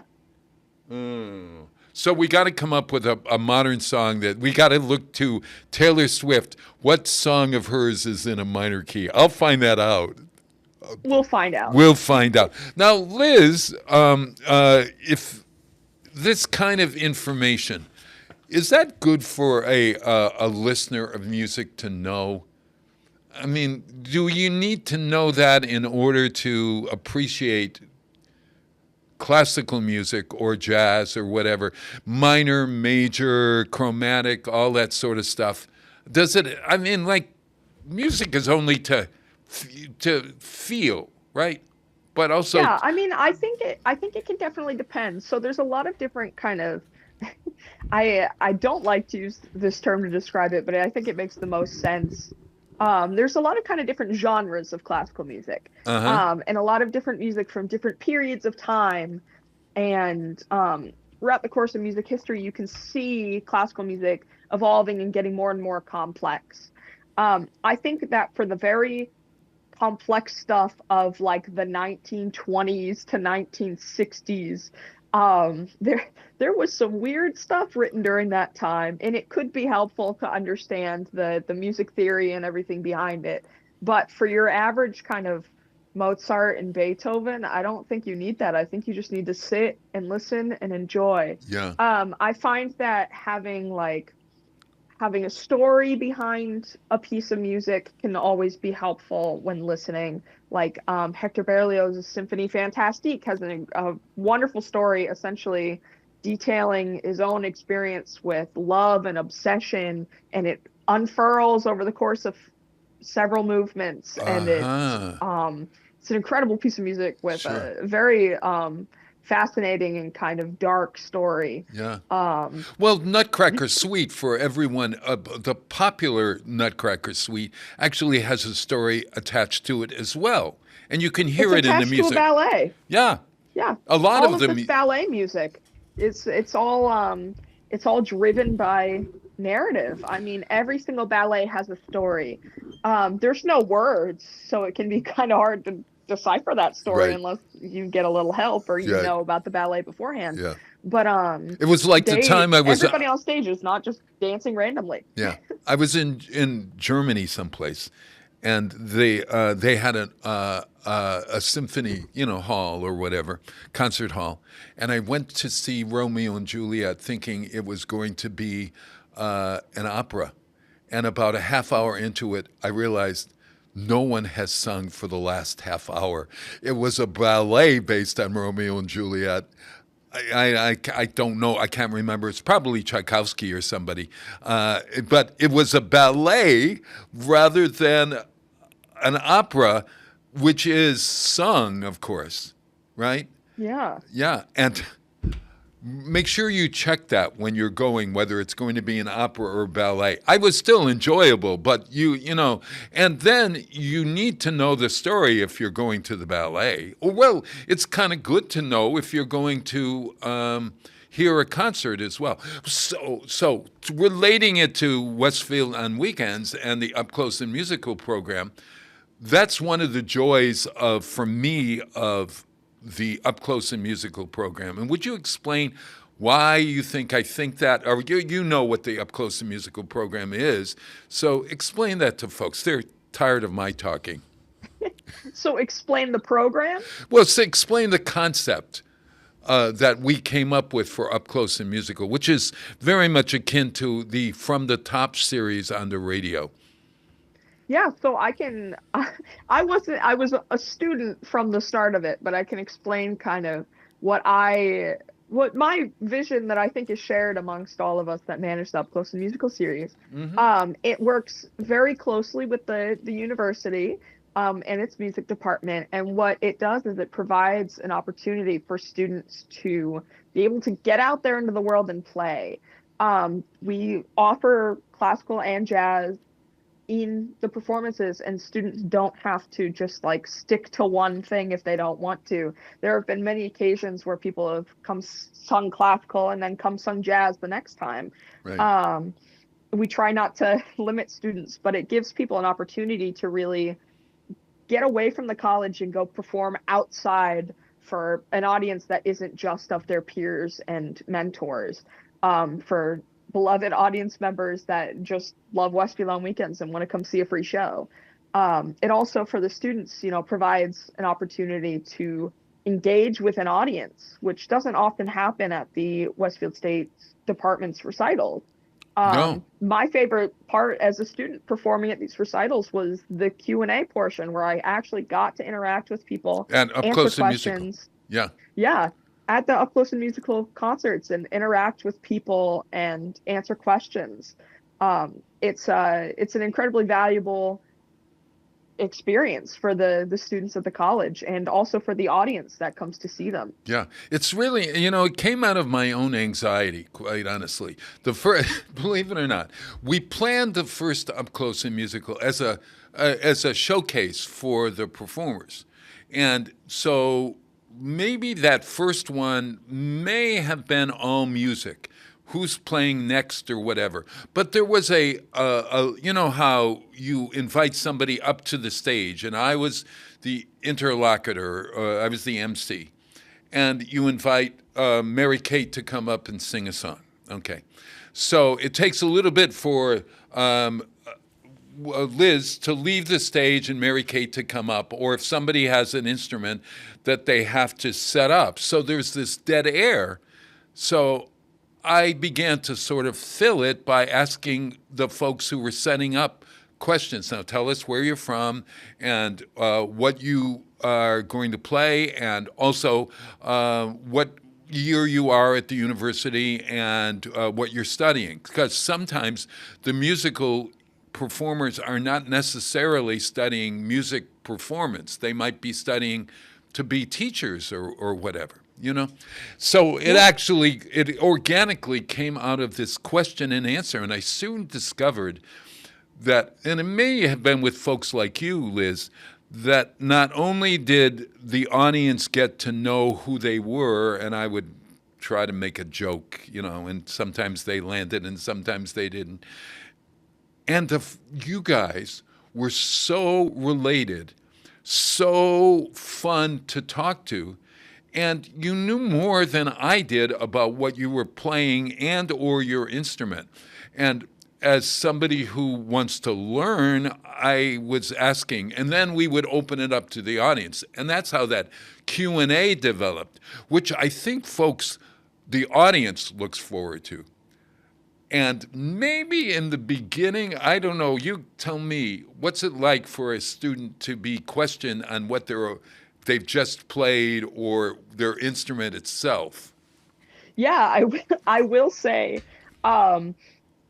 So we got to come up with a modern song that we got to look to Taylor Swift. What song of hers is in a minor key? I'll find that out. We'll find out. We'll find out. Now, Liz, if this kind of information, is that good for a listener of music to know? I mean, do you need to know that in order to appreciate classical music or jazz or whatever, minor, major, chromatic, all that sort of stuff? Does it, I mean, like, music is only to feel, right? But also, yeah, I mean, I think it can definitely depend. So there's a lot of different kind of I don't like to use this term to describe it, but I think it makes the most sense. There's a lot of kind of different genres of classical music, and a lot of different music from different periods of time. And throughout the course of music history, you can see classical music evolving and getting more and more complex. I think that for the very complex stuff of like the 1920s to 1960s, there was some weird stuff written during that time, and it could be helpful to understand the music theory and everything behind it. But for your average kind of Mozart and Beethoven, I don't think you need that. I think you just need to sit and listen and enjoy. Yeah. I find that having a story behind a piece of music can always be helpful when listening. Like Hector Berlioz's Symphonie Fantastique has a wonderful story, essentially detailing his own experience with love and obsession, and it unfurls over the course of several movements, and it's an incredible piece of music with a very fascinating and kind of dark story. Yeah. Well, Nutcracker Suite, for everyone, the popular Nutcracker Suite actually has a story attached to it as well, and you can hear it in the music. It's attached to a ballet. Yeah. Yeah. A lot all of this ballet music. It's all driven by narrative. I mean, every single ballet has a story. There's no words, so it can be kind of hard to decipher that story unless you get a little help or you know about the ballet beforehand. Yeah. But it was like the time I was everybody on stage is not just dancing randomly. Yeah. I was in Germany someplace, and they had a symphony, hall or whatever, concert hall, and I went to see Romeo and Juliet thinking it was going to be an opera, and about a half hour into it, I realized no one has sung for the last half hour. It was a ballet based on Romeo and Juliet. I don't know. I can't remember. It's probably Tchaikovsky or somebody. But it was a ballet rather than an opera, which is sung, of course, right? Yeah. Yeah. And make sure you check that when you're going, whether it's going to be an opera or ballet. I was still enjoyable, but you know, and then you need to know the story if you're going to the ballet. Well, it's kind of good to know if you're going to hear a concert as well. So relating it to Westfield on Weekends and the Up Close and Musical program, that's one of the joys of, for me, of the Up Close and Musical program. And would you explain why you think I think that, or you know what the Up Close and Musical program is, so explain that to folks. They're tired of my talking. So explain the program? Well, so explain the concept that we came up with for Up Close and Musical, which is very much akin to the From the Top series on the radio. Yeah, so I was a student from the start of it, but I can explain kind of what my vision that I think is shared amongst all of us that manage the Up Close and Musical series. It works very closely with the university and its music department, and what it does is it provides an opportunity for students to be able to get out there into the world and play. We offer classical and jazz in the performances, and students don't have to just like stick to one thing if they don't want to. There have been many occasions where people have come sung classical and then come sung jazz the next time. Right. We try not to limit students, but it gives people an opportunity to really get away from the college and go perform outside for an audience that isn't just of their peers and mentors. For beloved audience members that just love Westfield on Weekends and want to come see a free show. It also, for the students, provides an opportunity to engage with an audience, which doesn't often happen at the Westfield State Department's recitals. No. My favorite part as a student performing at these recitals was the Q&A portion, where I actually got to interact with people and Up Close and Musical. Yeah. Yeah. At the Up Close and Musical concerts and interact with people and answer questions. It's an incredibly valuable experience for the students at the college, and also for the audience that comes to see them. Yeah, it's really, it came out of my own anxiety, quite honestly. The first, believe it or not, we planned the first Up Close and Musical as a showcase for the performers. And so maybe that first one may have been all music, who's playing next or whatever. But there was a how you invite somebody up to the stage, and I was the interlocutor, I was the MC, and you invite Mary Kate to come up and sing a song. Okay, so it takes a little bit for Liz to leave the stage and Mary Kate to come up, or if somebody has an instrument that they have to set up. So there's this dead air. So I began to sort of fill it by asking the folks who were setting up questions. Now tell us where you're from and what you are going to play, and also what year you are at the university and what you're studying. Because sometimes the musical performers are not necessarily studying music performance. They might be studying to be teachers or whatever. So it organically came out of this question and answer. And I soon discovered that, and it may have been with folks like you, Liz, that not only did the audience get to know who they were, and I would try to make a joke, and sometimes they landed and sometimes they didn't. And you guys were so related, so fun to talk to, and you knew more than I did about what you were playing and or your instrument. And as somebody who wants to learn, I was asking, and then we would open it up to the audience. And that's how that Q&A developed, which I think the audience looks forward to. And maybe in the beginning, I don't know, you tell me, what's it like for a student to be questioned on what they've just played or their instrument itself? Yeah, I will say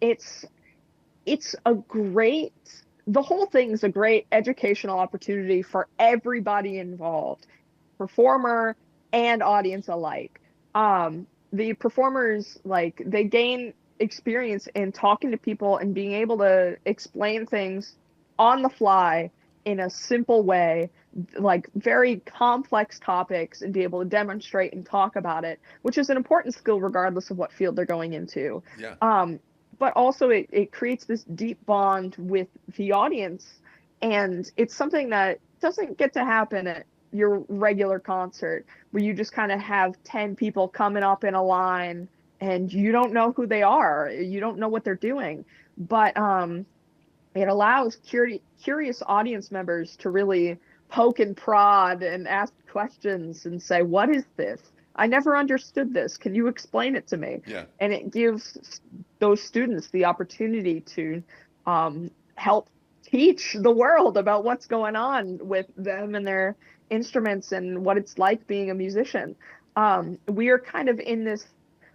it's the whole thing's a great educational opportunity for everybody involved, performer and audience alike. the performers, like, they gain experience in talking to people and being able to explain things on the fly in a simple way, like very complex topics, and be able to demonstrate and talk about it, which is an important skill regardless of what field they're going into. Yeah. But also it creates this deep bond with the audience, and it's something that doesn't get to happen at your regular concert, where you just kind of have 10 people coming up in a line and you don't know who they are, you don't know what they're doing. But it allows curious audience members to really poke and prod and ask questions and say, what is this? I never understood this. Can you explain it to me? Yeah. And it gives those students the opportunity to help teach the world about what's going on with them and their instruments and what it's like being a musician. We are kind of in this,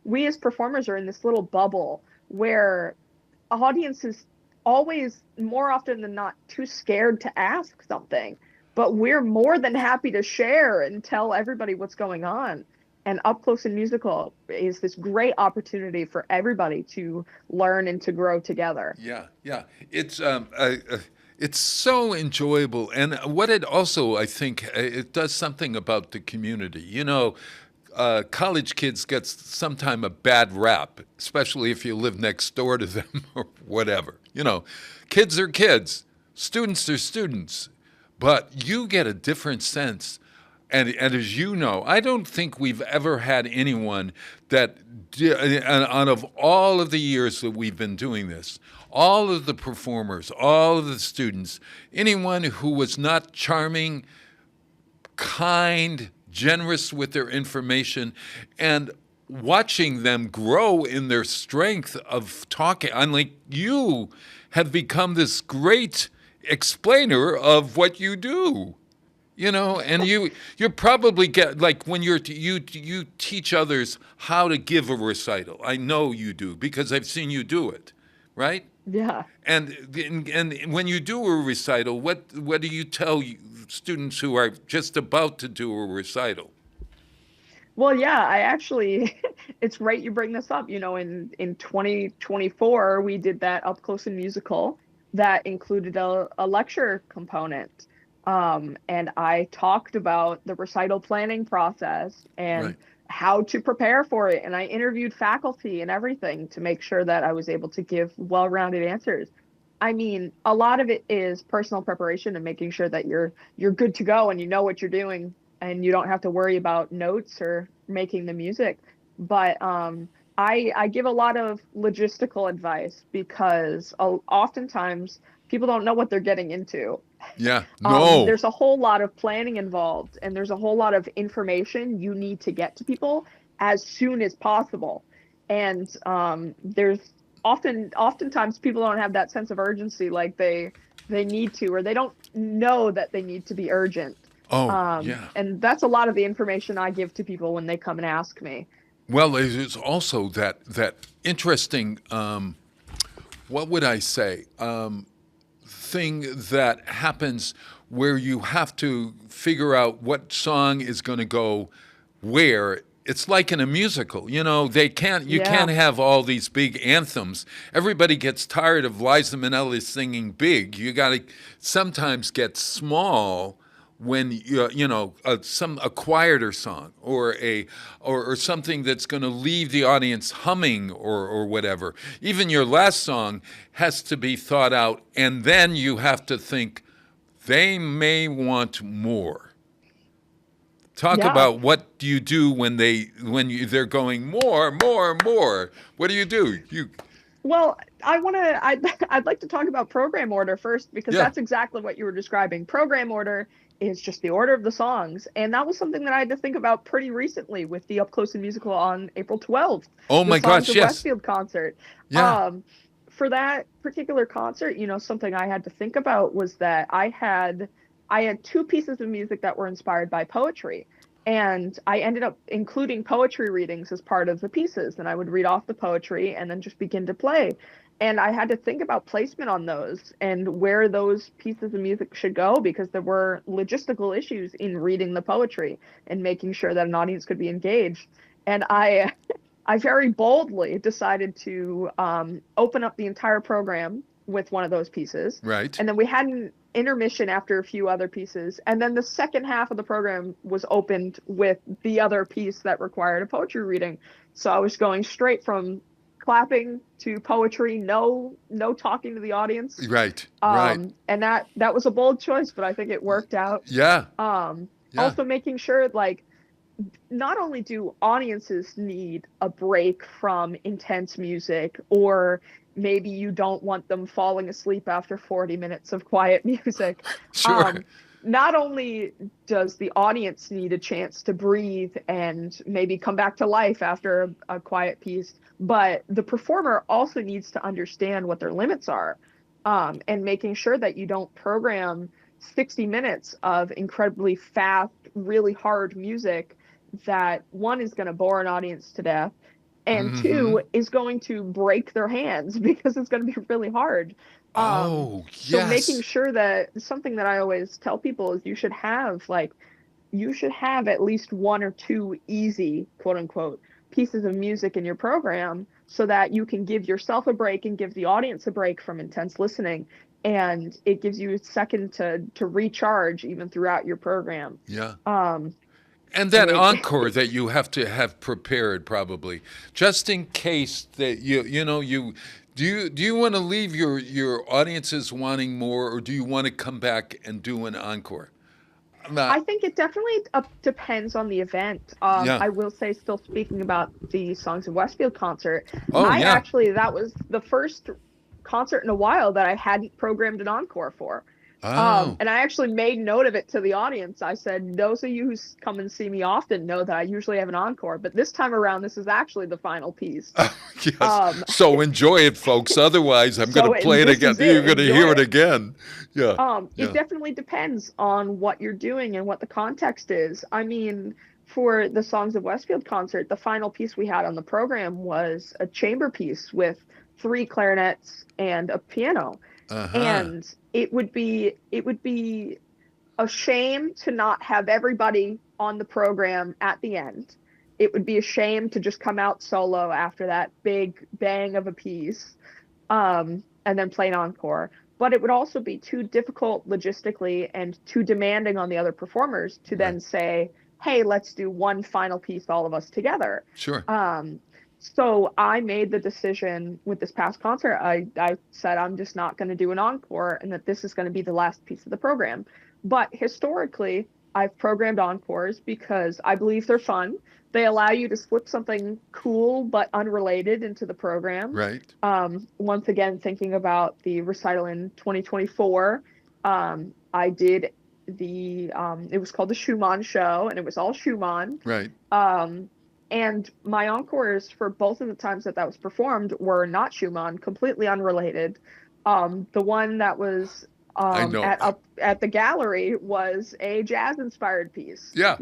we as performers are in this little bubble where audiences always, more often than not, too scared to ask something, but we're more than happy to share and tell everybody what's going on. And Up Close and Musical is this great opportunity for everybody to learn and to grow together. Yeah, yeah. It's so enjoyable, and what it also, I think, it does something about the community. You know, college kids get sometimes a bad rap, especially if you live next door to them or whatever. You know, kids are kids, students are students, but you get a different sense. And as you know, I don't think we've ever had anyone that, out of all of the years that we've been doing this, all of the performers, all of the students, anyone who was not charming, kind, generous with their information, and watching them grow in their strength of talking. Unlike you have become this great explainer of what you do. You know, and you're probably get, like, when you teach others how to give a recital. I know you do because I've seen you do it, right? Yeah. And when you do a recital, what do you tell students who are just about to do a recital? Well, yeah, I actually, it's right you bring this up. You know, in 2024, we did that Up Close and Musical that included a lecture component. And I talked about the recital planning process and Right. how to prepare for it. And I interviewed faculty and everything to make sure that I was able to give well-rounded answers. I mean, a lot of it is personal preparation and making sure that you're good to go and you know what you're doing and you don't have to worry about notes or making the music. But I give a lot of logistical advice because oftentimes people don't know what they're getting into. Yeah. No. There's a whole lot of planning involved, and there's a whole lot of information you need to get to people as soon as possible. And there's oftentimes people don't have that sense of urgency like they need to, or they don't know that they need to be urgent. Yeah. And that's a lot of the information I give to people when they come and ask me. Well, there's also that interesting, what would I say, thing that happens where you have to figure out what song is going to go where. It's like in a musical, you know, you can't have all these big anthems. Everybody gets tired of Liza Minnelli singing big. You got to sometimes get small when a quieter song or something that's going to leave the audience humming or whatever. Even your last song has to be thought out, and then you have to think they may want more. Talk about what do you do when they're going more. What do you do? Well, I'd like to talk about program order first, because that's exactly what you were describing. Program order is just the order of the songs. And that was something that I had to think about pretty recently with the Up Close and Musical on April 12th. Oh my gosh, yes. Westfield concert. Yeah. For that particular concert, you know, something I had to think about was that I had 2 pieces of music that were inspired by poetry. And I ended up including poetry readings as part of the pieces. And I would read off the poetry and then just begin to play. And I had to think about placement on those and where those pieces of music should go, because there were logistical issues in reading the poetry and making sure that an audience could be engaged. And I I very boldly decided to open up the entire program with one of those pieces. Right. And then we had an intermission after a few other pieces. And then the second half of the program was opened with the other piece that required a poetry reading. So I was going straight from clapping to poetry, no talking to the audience. Right. Right. And that was a bold choice, but I think it worked out. Yeah. Also making sure, like, not only do audiences need a break from intense music, or maybe you don't want them falling asleep after 40 minutes of quiet music. Sure. Not only does the audience need a chance to breathe and maybe come back to life after a quiet piece, but the performer also needs to understand what their limits are, and making sure that you don't program 60 minutes of incredibly fast, really hard music that, one, is going to bore an audience to death, and two, is going to break their hands because it's going to be really hard. Oh, yes. So making sure that, something that I always tell people is you should have at least one or two easy, quote unquote, pieces of music in your program so that you can give yourself a break and give the audience a break from intense listening. And it gives you a second to recharge even throughout your program. Yeah. And that And encore that you have to have prepared, probably, just in case that do you want to leave your audiences wanting more, or do you want to come back and do an encore? I think it definitely depends on the event. Yeah. I will say, still speaking about the Songs of Westfield concert, Yeah. that was the first concert in a while that I hadn't programmed an encore for. Oh. And I actually made note of it to the audience. I said, those of you who come and see me often know that I usually have an encore, but this time around, this is actually the final piece. Yes. So enjoy it, folks. Otherwise, I'm going to play it again. You're going to hear it again. Yeah. It definitely depends on what you're doing and what the context is. I mean, for the Songs of Westfield concert, the final piece we had on the program was a chamber piece with 3 clarinets and a piano. And it would be a shame to not have everybody on the program at the end. It would be a shame to just come out solo after that big bang of a piece, and then play an encore. But it would also be too difficult logistically and too demanding on the other performers to then say, hey, let's do one final piece, all of us together. Sure. So I made the decision with this past concert. I said I'm just not going to do an encore, and that this is going to be the last piece of the program. But historically, I've programmed encores because I believe they're fun. They allow you to slip something cool but unrelated into the program. Right. Once again, thinking about the recital in 2024, I did it was called the Schumann Show, and it was all Schumann. Right. And my encores for both of the times that was performed were not Schumann, completely unrelated. The one that was at the gallery was a jazz-inspired piece. Yeah,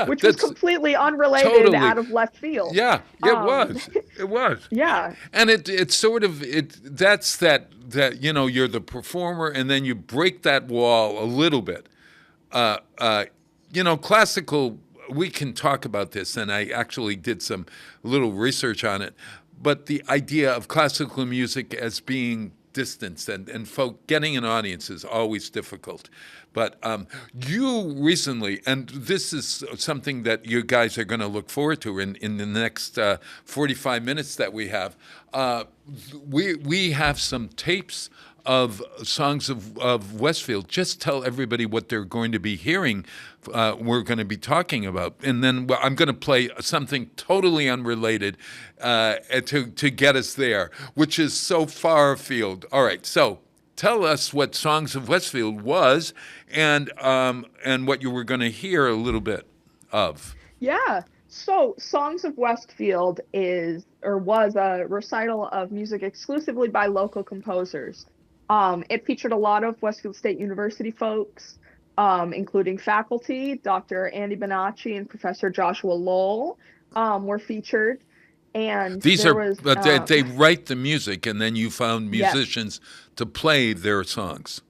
which was completely unrelated, totally out of left field. Yeah, it was. Yeah, and it's sort of that's that you're the performer, and then you break that wall a little bit. Classical. We can talk about this, and I actually did some little research on it. But the idea of classical music as being distanced and getting an audience is always difficult. But you recently, and this is something that you guys are going to look forward to in the next 45 minutes that we have, we have some tapes of Songs of Westfield. Just tell everybody what they're going to be hearing, we're going to be talking about. And then I'm going to play something totally unrelated to get us there, which is so far afield. All right, so tell us what Songs of Westfield was and what you were going to hear a little bit of. Yeah. So Songs of Westfield was a recital of music exclusively by local composers. It featured a lot of Westfield State University folks, including faculty. Dr. Andy Bonacci and Professor Joshua Lowell were featured. And they write the music, and then you found musicians to play their songs.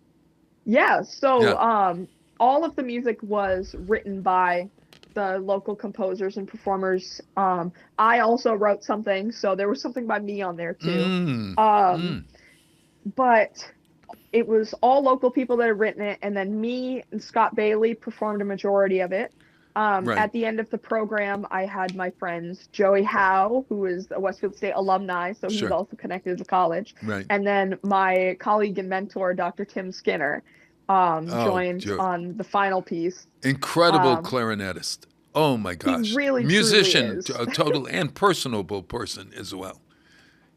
Yeah. So all of the music was written by the local composers and performers. I also wrote something, so there was something by me on there too. But it was all local people that had written it, and then me and Scott Bailey performed a majority of it. Right. At the end of the program, I had my friends Joey Howe, who is a Westfield State alumni, so he's Sure. also connected to the college. Right. And then my colleague and mentor, Dr. Tim Skinner, joined Joe. on the final piece. Incredible clarinetist. Oh my gosh. He really musician, truly is. a total and personable person as well.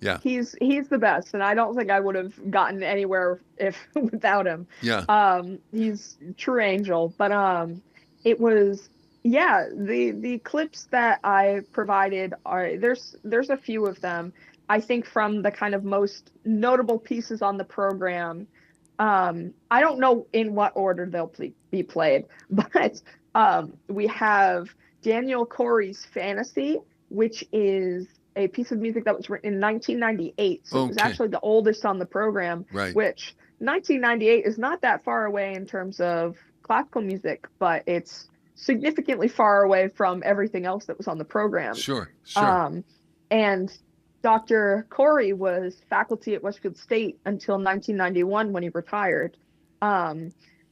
Yeah. He's the best, and I don't think I would have gotten anywhere without him. Yeah. He's a true angel. But it was the clips that I provided are there's a few of them. I think from the kind of most notable pieces on the program. I don't know in what order they'll be played, but we have Daniel Corey's Fantasy, which is a piece of music that was written in 1998. So it was actually the oldest on the program, Right. which 1998 is not that far away in terms of classical music, but it's significantly far away from everything else that was on the program. Sure. Sure. And Dr. Corey was faculty at Westfield State until 1991 when he retired.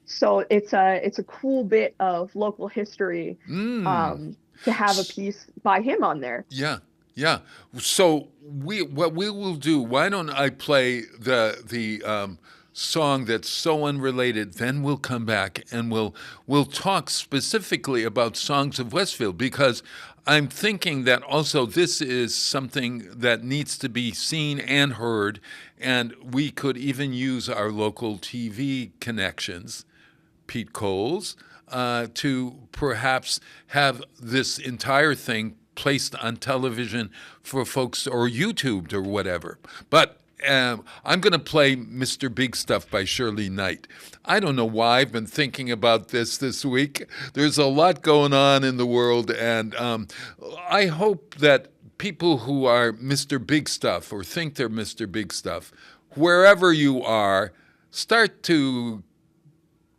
So it's a cool bit of local history to have a piece by him on there. Yeah. Yeah. So what we will do, why don't I play the song that's so unrelated, then we'll come back and we'll talk specifically about songs of Westfield, because I'm thinking that also this is something that needs to be seen and heard, and we could even use our local TV connections, Pete Coles, to perhaps have this entire thing placed on television for folks, or YouTubed or whatever. But I'm going to play Mr. Big Stuff by Shirley Knight. I don't know why I've been thinking about this week. There's a lot going on in the world, and I hope that people who are Mr. Big Stuff or think they're Mr. Big Stuff, wherever you are, start to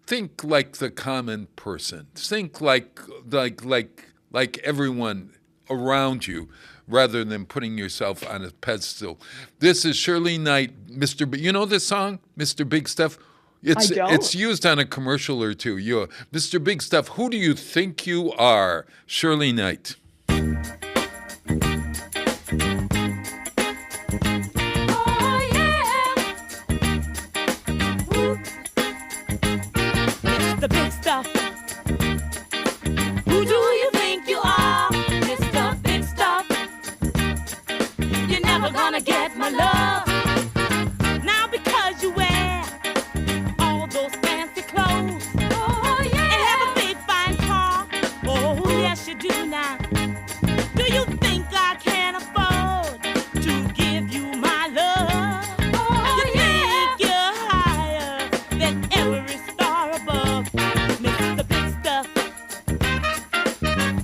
think like the common person. Think like everyone around you, rather than putting yourself on a pedestal. This is Shirley Knight, Mr. You know this song, Mr. Big Stuff? It's used on a commercial or two. Mr. Big Stuff, who do you think you are? Shirley Knight. Mr. Big Stuff. Who do you think you are, Mr. Big Stuff? You're never gonna get my love. Now because you wear all those fancy clothes, oh yeah, and have a big fine car, oh yes you do now. Do you think I can afford to give you my love? Oh you think you're higher than every star above, Mr. Big Stuff?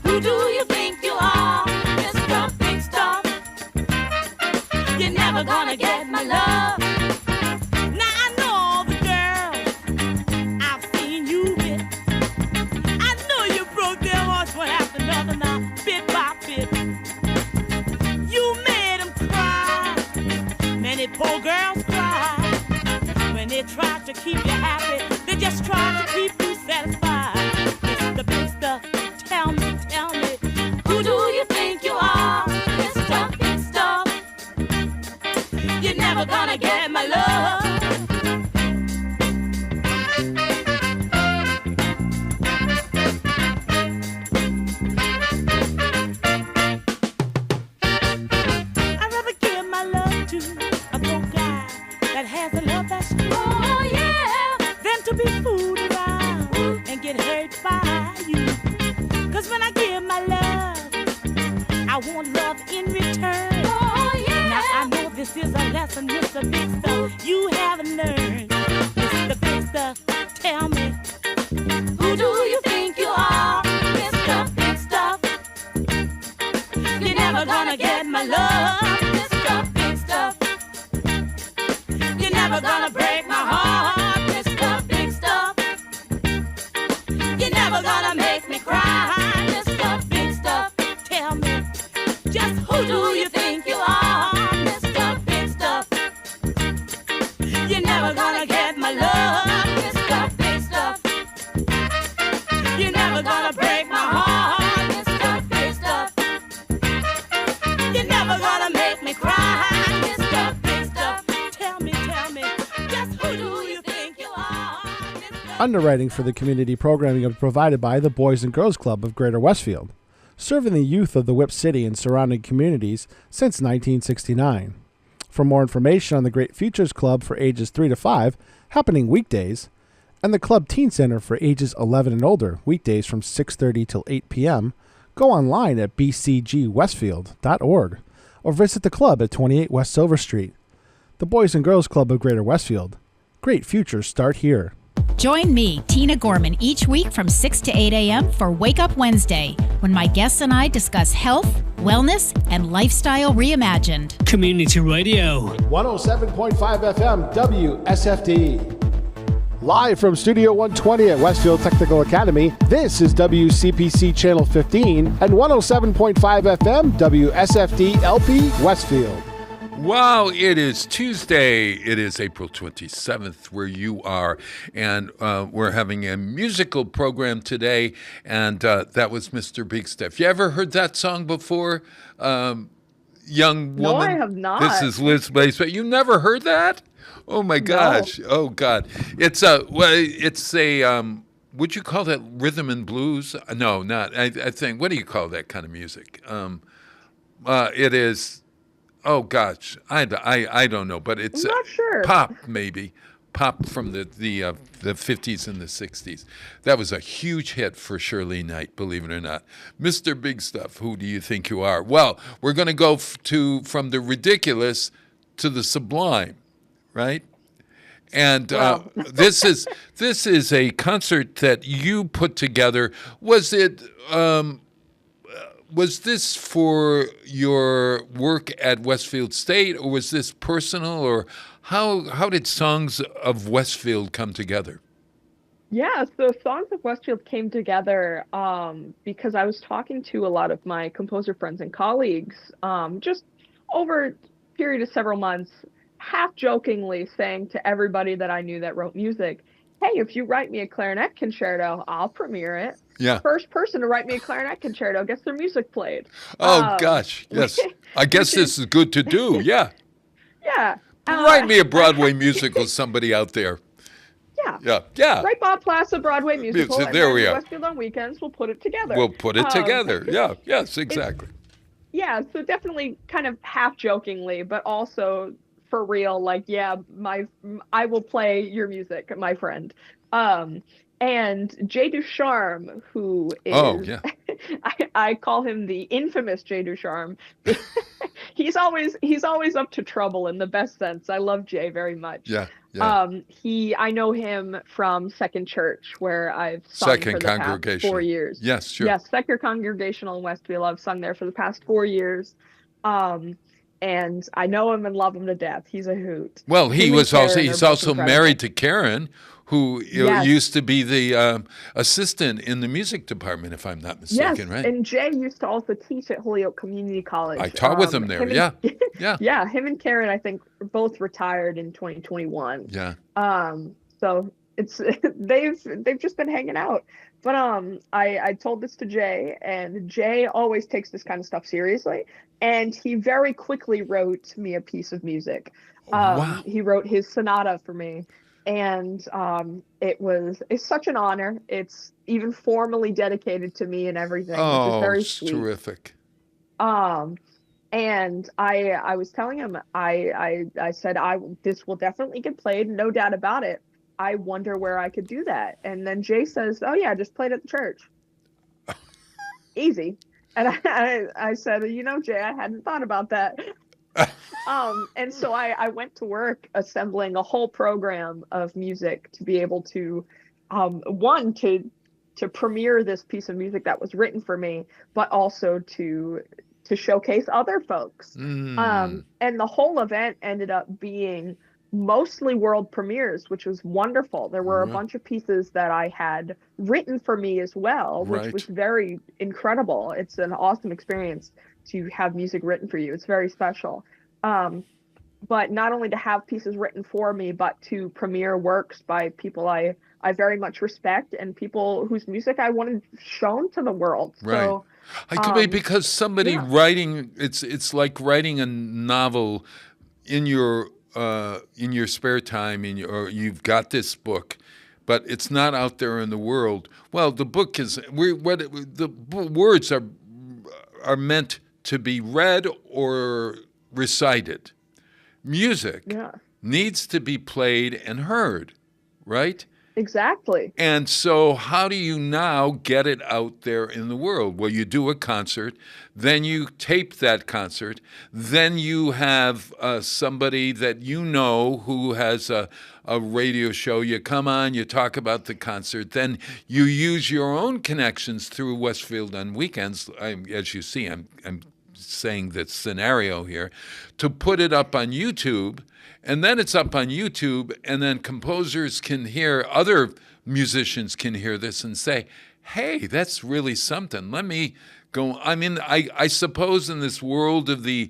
Who do you think you are, Mr. Big Stuff? You're never gonna get my love. Now I know all the girls I've seen you with. I know you broke their hearts one after another now, bit by bit. You made them cry. Many poor girls cry. When they try to keep you happy, they just try to keep you satisfied. Mr. Big Stuff, tell me, who do you think you are, Mr. Big Stuff? You're never gonna get my love. I'd rather give my love to a broke guy that has a love that's true. Oh yeah, than to be fooled around and get hurt by you. 'Cause when I give my love, I want love in return. Oh yeah. Now I know this is a lesson, Mr. Big Stuff, you haven't learned. Mr. Big Stuff, tell me, who do you think you are, Mr. Big Stuff? You're never gonna get my love, Mr. Big Stuff. You're never gonna break my heart, Mr. Big Stuff. You're never gonna make me cry, Mr. Who do you think you are, Mr. Big Stuff? You're never gonna get my love, Mr. Big Stuff. You're never gonna break my heart, Mr. Big Stuff. You're never gonna make me cry, Mr. Big Stuff. Tell me, just who do you think you are, Mr. Underwriting for the community programming is provided by the Boys and Girls Club of Greater Westfield, serving the youth of the Whip City and surrounding communities since 1969. For more information on the Great Futures Club for ages 3 to 5, happening weekdays, and the Club Teen Center for ages 11 and older, weekdays from 6:30 till 8 p.m., go online at bcgwestfield.org or visit the club at 28 West Silver Street. The Boys and Girls Club of Greater Westfield. Great futures start here. Join me, Tina Gorman, each week from 6 to 8 a.m. for Wake Up Wednesday, when my guests and I discuss health, wellness, and lifestyle reimagined. Community Radio. 107.5 FM WSFD. Live from Studio 120 at Westfield Technical Academy, this is WCPC Channel 15 and 107.5 FM WSFD-LP Westfield. Wow, it is Tuesday. It is April 27th where you are, and we're having a musical program today, and that was Mr. Big Stuff. You ever heard that song before, young woman? No, I have not. This is Liz Blaze, but you never heard that? Oh my gosh! No. Oh God! It's a would you call that rhythm and blues? No, not. I think. What do you call that kind of music? It is. Oh gosh, I don't know, but it's I'm not sure. Pop maybe, pop from the 50s and the 60s. That was a huge hit for Shirley Knight, believe it or not. Mr. Big Stuff, who do you think you are? Well, we're going to go from the ridiculous to the sublime, right? And this is a concert that you put together. Was this for your work at Westfield State, or was this personal, or how did Songs of Westfield come together? Yeah, so Songs of Westfield came together because I was talking to a lot of my composer friends and colleagues just over a period of several months, half jokingly saying to everybody that I knew that wrote music, hey, if you write me a clarinet concerto, I'll premiere it. Yeah. First person to write me a clarinet concerto gets their music played. Oh, gosh. Yes. I guess this is good to do. Yeah. Yeah. Write me a Broadway musical, somebody out there. Yeah. Yeah. Yeah. Write Bob Plaza Broadway musical. So there we are. Westfield on weekends. We'll put it together. We'll put it together. Yeah. Yes, exactly. Yeah. So definitely kind of half jokingly, but also for real. Like, yeah, I will play your music, my friend. And Jay Ducharme, who is, I call him the infamous Jay Ducharme. he's always up to trouble in the best sense. I love Jay very much. Yeah. Yeah. I know him from Second Church, where I've sung Second for the past 4 years. Yes, sure. Yes, Second Congregational in Westfield. I've sung there for the past 4 years. And I know him and love him to death. He's a hoot. Well, he's also married to Karen, who used to be the assistant in the music department, if I'm not mistaken, right? And Jay used to also teach at Holyoke Community College. I taught with him there, yeah. Yeah, him and Karen, I think, both retired in 2021. Yeah. So it's they've just been hanging out. But I told this to Jay, and Jay always takes this kind of stuff seriously. And he very quickly wrote me a piece of music. Wow. He wrote his sonata for me. And it's such an honor. It's even formally dedicated to me and everything, which is very sweet. Terrific. And I was telling him, I said, this will definitely get played, no doubt about it. I wonder where I could do that. And then Jay says, oh yeah, just play it at the church. Easy. And I said, Jay, I hadn't thought about that. And so I went to work assembling a whole program of music to be able to, to premiere this piece of music that was written for me, but also to showcase other folks. And the whole event ended up being mostly world premieres, which was wonderful. There were a bunch of pieces that I had written for me as well, which was very incredible. It's an awesome experience. to have music written for you. It's very special. But not only to have pieces written for me, but to premiere works by people I very much respect and people whose music I wanted shown to the world. Right. So, I could be because somebody writing it's like writing a novel in your spare time, or you've got this book, but it's not out there in the world. Well, the book is the words are meant to be read or recited. Music needs to be played and heard, right? Exactly. And so how do you now get it out there in the world? Well, you do a concert, then you tape that concert, then you have somebody that you know who has a radio show. You come on, you talk about the concert, then you use your own connections through Westfield on weekends. As you see, I'm saying that scenario here, to put it up on YouTube, and then it's up on YouTube, and then composers can hear, other musicians can hear this and say, hey, that's really something. Let me go. I mean, I suppose in this world of the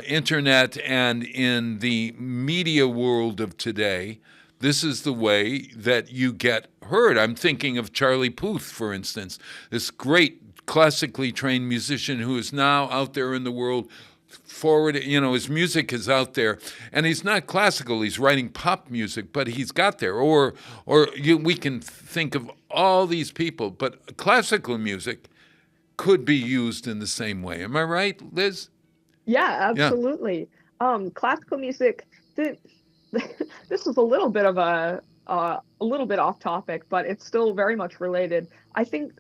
internet and in the media world of today, this is the way that you get heard. I'm thinking of Charlie Puth, for instance, this great classically trained musician who is now out there in the world forward. His music is out there, and he's not classical, he's writing pop music, but he's got there. We can think of all these people, but classical music could be used in the same way. Am I right, Liz? Yeah, absolutely. Yeah. Classical music, this is a little bit of a little bit off topic, but it's still very much related. I think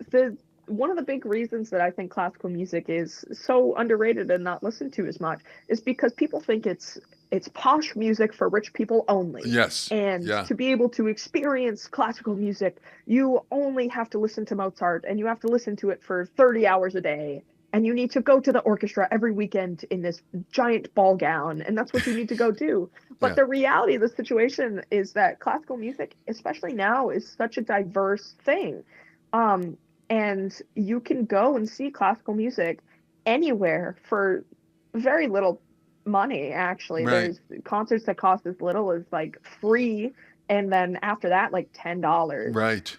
one of the big reasons that I think classical music is so underrated and not listened to as much is because people think it's posh music for rich people only. Yes. And to be able to experience classical music, you only have to listen to Mozart, and you have to listen to it for 30 hours a day. And you need to go to the orchestra every weekend in this giant ball gown, and that's what you need to go do. But the reality of the situation is that classical music, especially now, is such a diverse thing. And you can go and see classical music anywhere for very little money, actually. Right. There's concerts that cost as little as like free, and then after that, like $10. Right.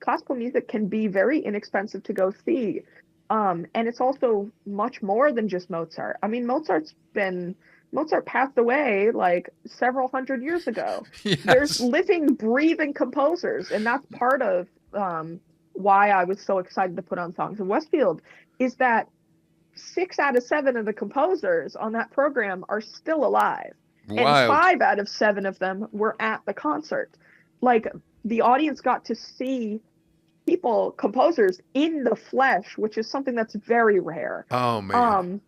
Classical music can be very inexpensive to go see. And it's also much more than just Mozart. I mean, Mozart passed away like several hundred years ago. Yes. There's living, breathing composers, and that's part of why I was so excited to put on Songs of Westfield, is that 6 out of 7 of the composers on that program are still alive. Wild. And 5 out of 7 of them were at the concert. Like, the audience got to see composers in the flesh, which is something that's very rare. Oh man.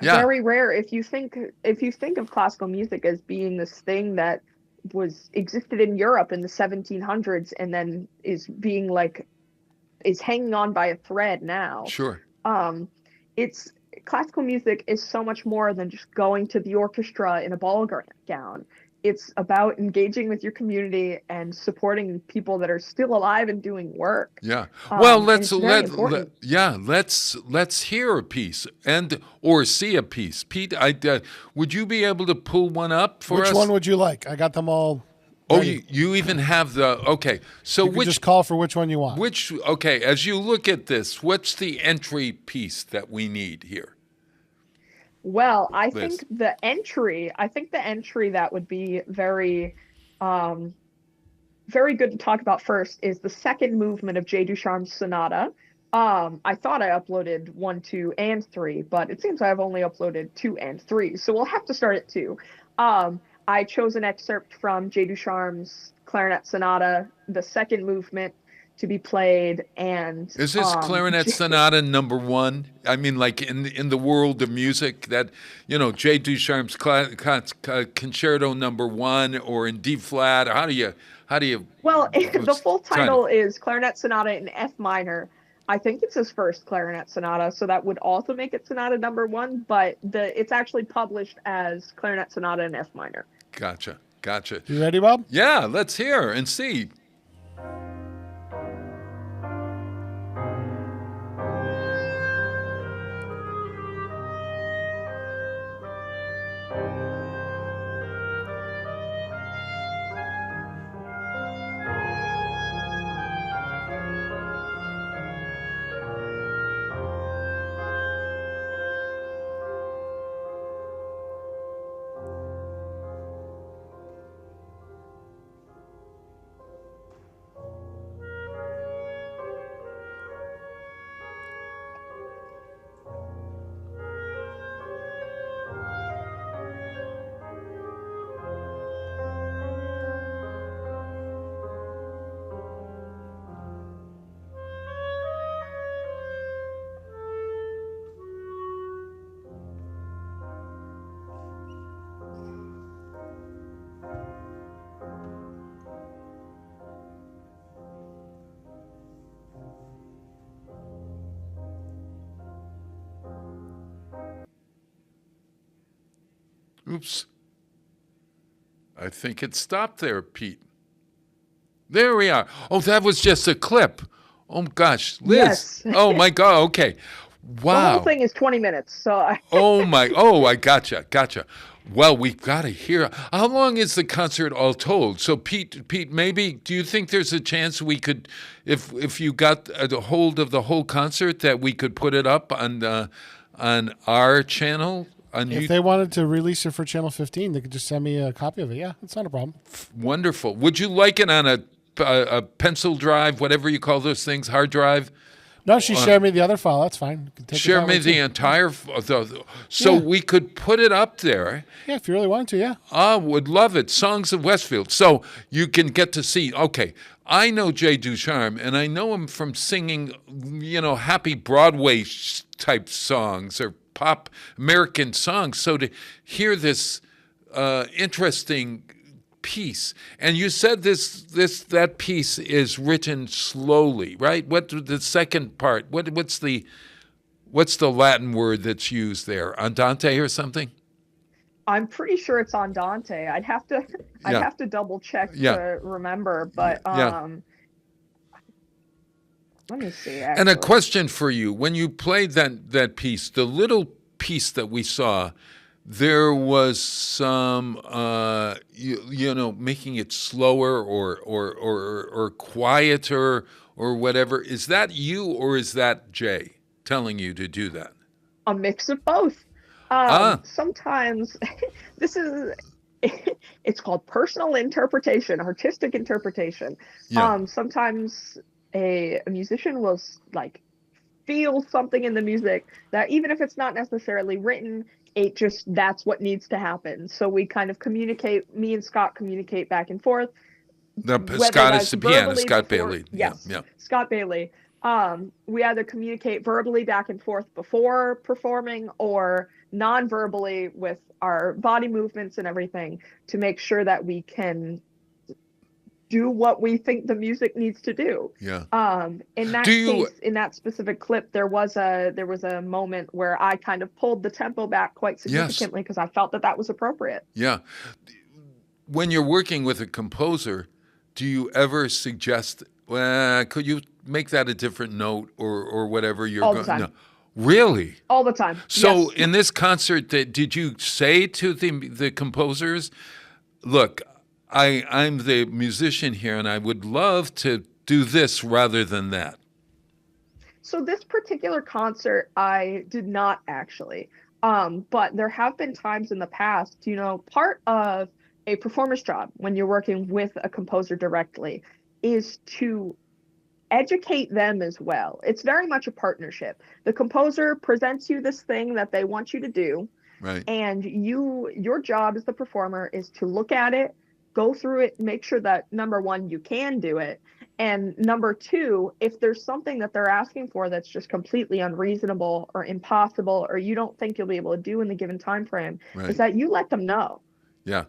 Very rare. If you think of classical music as being this thing that existed in Europe in the 1700s and then is hanging on by a thread now. Sure. Classical music is so much more than just going to the orchestra in a ball gown. It's about engaging with your community and supporting people that are still alive and doing work. Yeah. Well, let's hear a piece or see a piece. Pete, would you be able to pull one up for us? Which one would you like? I got them all. Oh, ready. you even have okay. So you just call for which one you want. As you look at this, what's the entry piece that we need here? Well, I think the entry that would be very, very good to talk about first is the second movement of J. Ducharme's Sonata. I thought I uploaded 1, 2, and 3, but it seems I've only uploaded 2 and 3, so we'll have to start at 2. I chose an excerpt from J. Ducharme's Clarinet Sonata, the second movement, to be played. And is this Clarinet Sonata number 1? I mean, like in the world of music, that J. Ducharme's Concerto number 1, or in D flat. How do you? Well, the full title is Clarinet Sonata in F minor. I think it's his first clarinet sonata, so that would also make it sonata number 1. But it's actually published as Clarinet Sonata in F minor. Gotcha. You ready, Bob? Yeah, let's hear and see. Oops. I think it stopped there, Pete. There we are. Oh, that was just a clip. Oh, gosh. Liz. Yes. Oh, my God. Okay. Wow. The whole thing is 20 minutes. So I gotcha. Well, we've got to hear. How long is the concert all told? So, Pete, maybe do you think there's a chance we could, if you got a hold of the whole concert, that we could put it up on our channel? If they wanted to release it for Channel 15, they could just send me a copy of it. Yeah, it's not a problem. Wonderful. Would you like it on a pencil drive, whatever you call those things, hard drive? No, she shared me the other file. That's fine. You can take Share me the entire, so we could put it up there. Yeah, if you really want to, yeah. I would love it. Songs of Westfield. So you can get to see. Okay, I know Jay Ducharme, and I know him from singing, happy Broadway type songs or pop American songs. So to hear this interesting piece, and you said that piece is written slowly, right? What the second part? What's the Latin word that's used there? Andante or something? I'm pretty sure it's Andante. I'd have to double check to remember, but let me see. Actually. And a question for you: when you played that piece, the little piece that we saw, there was some, making it slower or quieter or whatever. Is that you or is that Jay telling you to do that? A mix of both. Sometimes it's called personal interpretation, artistic interpretation. Yeah. Sometimes a musician will feel something in the music that even if it's not necessarily written, that's what needs to happen. So we kind of communicate, me and Scott communicate back and forth. Scott is the pianist, Scott Bailey. Yes, yeah. Scott Bailey. We either communicate verbally back and forth before performing or non-verbally with our body movements and everything to make sure that we can do what we think the music needs to do. Yeah. In that case, in that specific clip, there was a moment where I kind of pulled the tempo back quite significantly because I felt that was appropriate. Yeah. When you're working with a composer, do you ever suggest, could you make that a different note or whatever you're going? All the time. No. Really? All the time. So in this concert, did you say to the composers, look, I'm the musician here, and I would love to do this rather than that? So this particular concert, I did not actually. But there have been times in the past, part of a performer's job when you're working with a composer directly is to educate them as well. It's very much a partnership. The composer presents you this thing that they want you to do. Right. And your job as the performer is to look at it, go through it, make sure that number one, you can do it. And number two, if there's something that they're asking for that's just completely unreasonable or impossible, or you don't think you'll be able to do in the given time frame, is that you let them know. Yeah.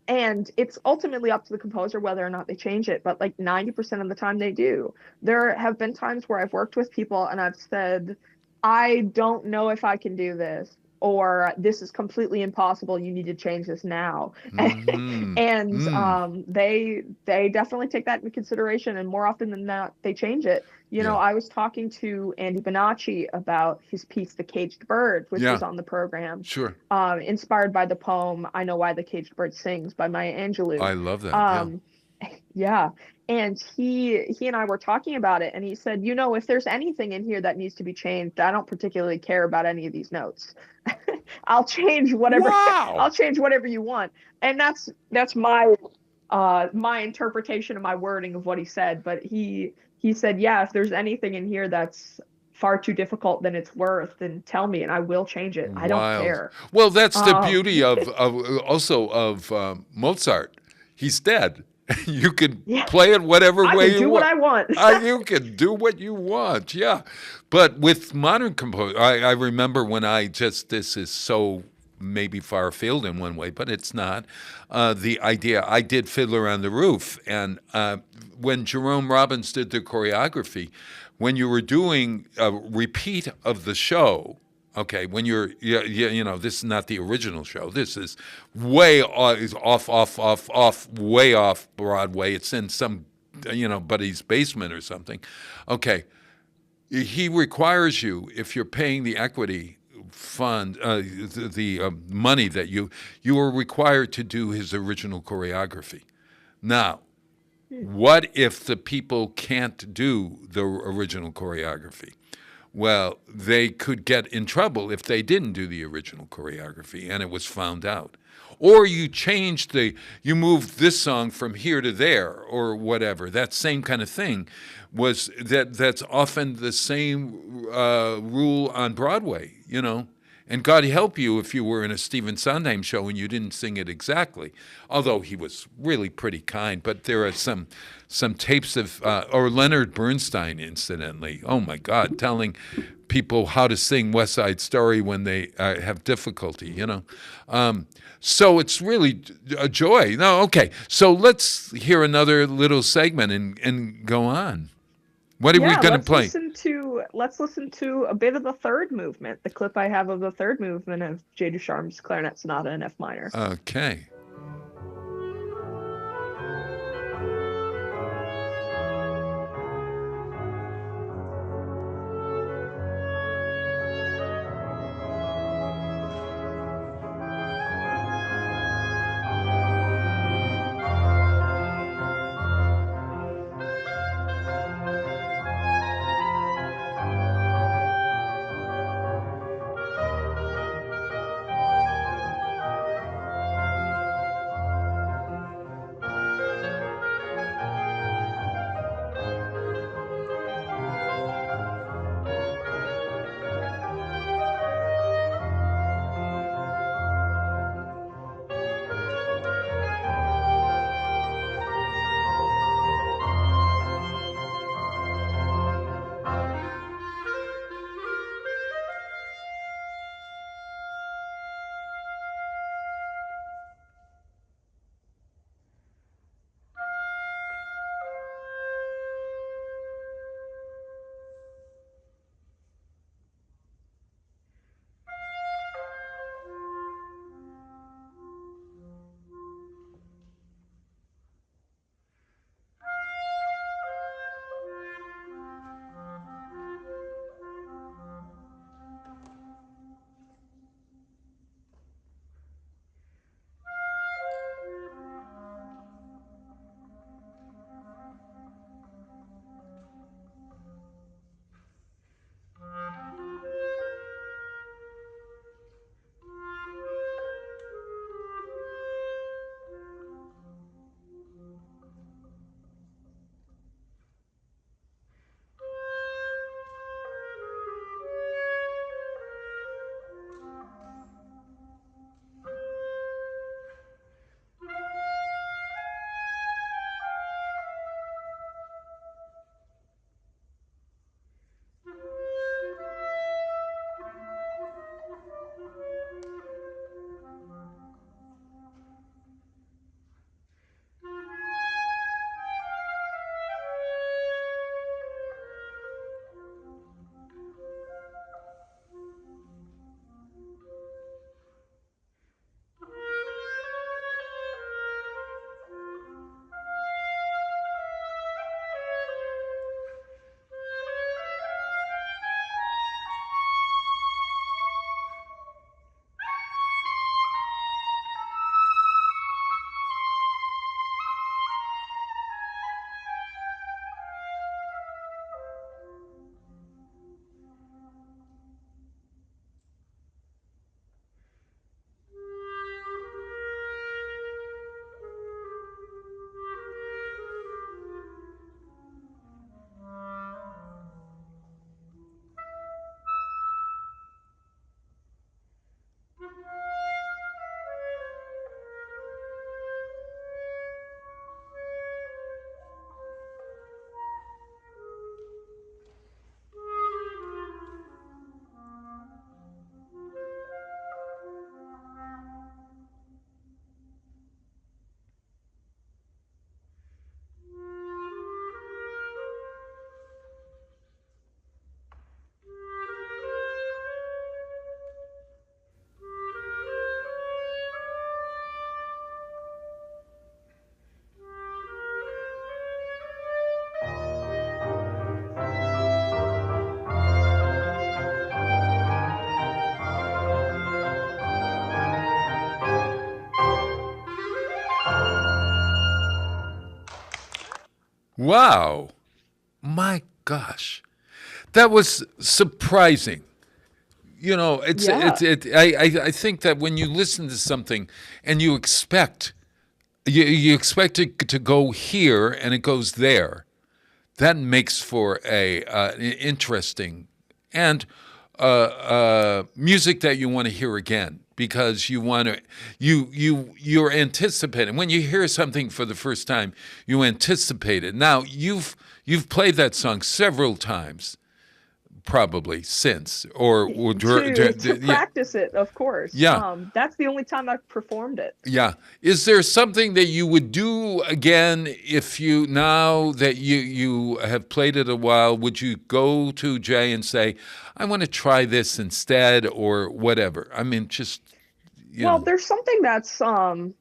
And it's ultimately up to the composer whether or not they change it. But 90% of the time they do. There have been times where I've worked with people and I've said, I don't know if I can do this, or this is completely impossible. You need to change this now. Mm-hmm. And they definitely take that into consideration. And more often than not, they change it. I was talking to Andy Bonacci about his piece, The Caged Bird, which was on the program. Sure. Inspired by the poem, I Know Why the Caged Bird Sings by Maya Angelou. I love that. Yeah. And he and I were talking about it, and he said, if there's anything in here that needs to be changed, I don't particularly care about any of these notes. I'll change whatever. Wow. I'll change whatever you want. And that's my interpretation of my wording of what he said. But he said, yeah, if there's anything in here that's far too difficult than it's worth, then tell me and I will change it. I don't care. Well, that's the beauty of Mozart. He's dead. You can play it whatever way you want. I can do what I want. You can do what you want, yeah. But with modern composers, I remember when this is so maybe far afield in one way, but it's not. The idea, I did Fiddler on the Roof, and when Jerome Robbins did the choreography, when you were doing a repeat of the show, Okay, when you're, this is not the original show. This is way off, way off Broadway. It's in some, buddy's basement or something. Okay, he requires you, if you're paying the equity fund, the money that you are required to do his original choreography. Now, what if the people can't do the original choreography? Well, they could get in trouble if they didn't do the original choreography and it was found out. Or you you moved this song from here to there or whatever. That same kind of thing that's often the same rule on Broadway, And God help you if you were in a Stephen Sondheim show and you didn't sing it exactly. Although he was really pretty kind, but there are some tapes of, or Leonard Bernstein, incidentally. Oh my God, telling people how to sing West Side Story when they have difficulty, So it's really a joy. No, okay. So let's hear another little segment and go on. What are we going to play? Let's listen to a bit of the third movement. The clip I have of the third movement of J. Ducharme's Clarinet Sonata in F minor. Okay. Wow. My gosh. That was surprising. You know, I think that when you listen to something and you expect it to go here and it goes there, that makes for a interesting and music that you want to hear again, because you're anticipating. When you hear something for the first time, you anticipate it. Now you've played that song several times, probably since, or to practice it, of course. Yeah. That's the only time I've performed it. Yeah. Is there something that you would do again if you, now that you have played it a while, would you go to Jay and say, I want to try this instead, or whatever? I mean, just, well, there's something that's I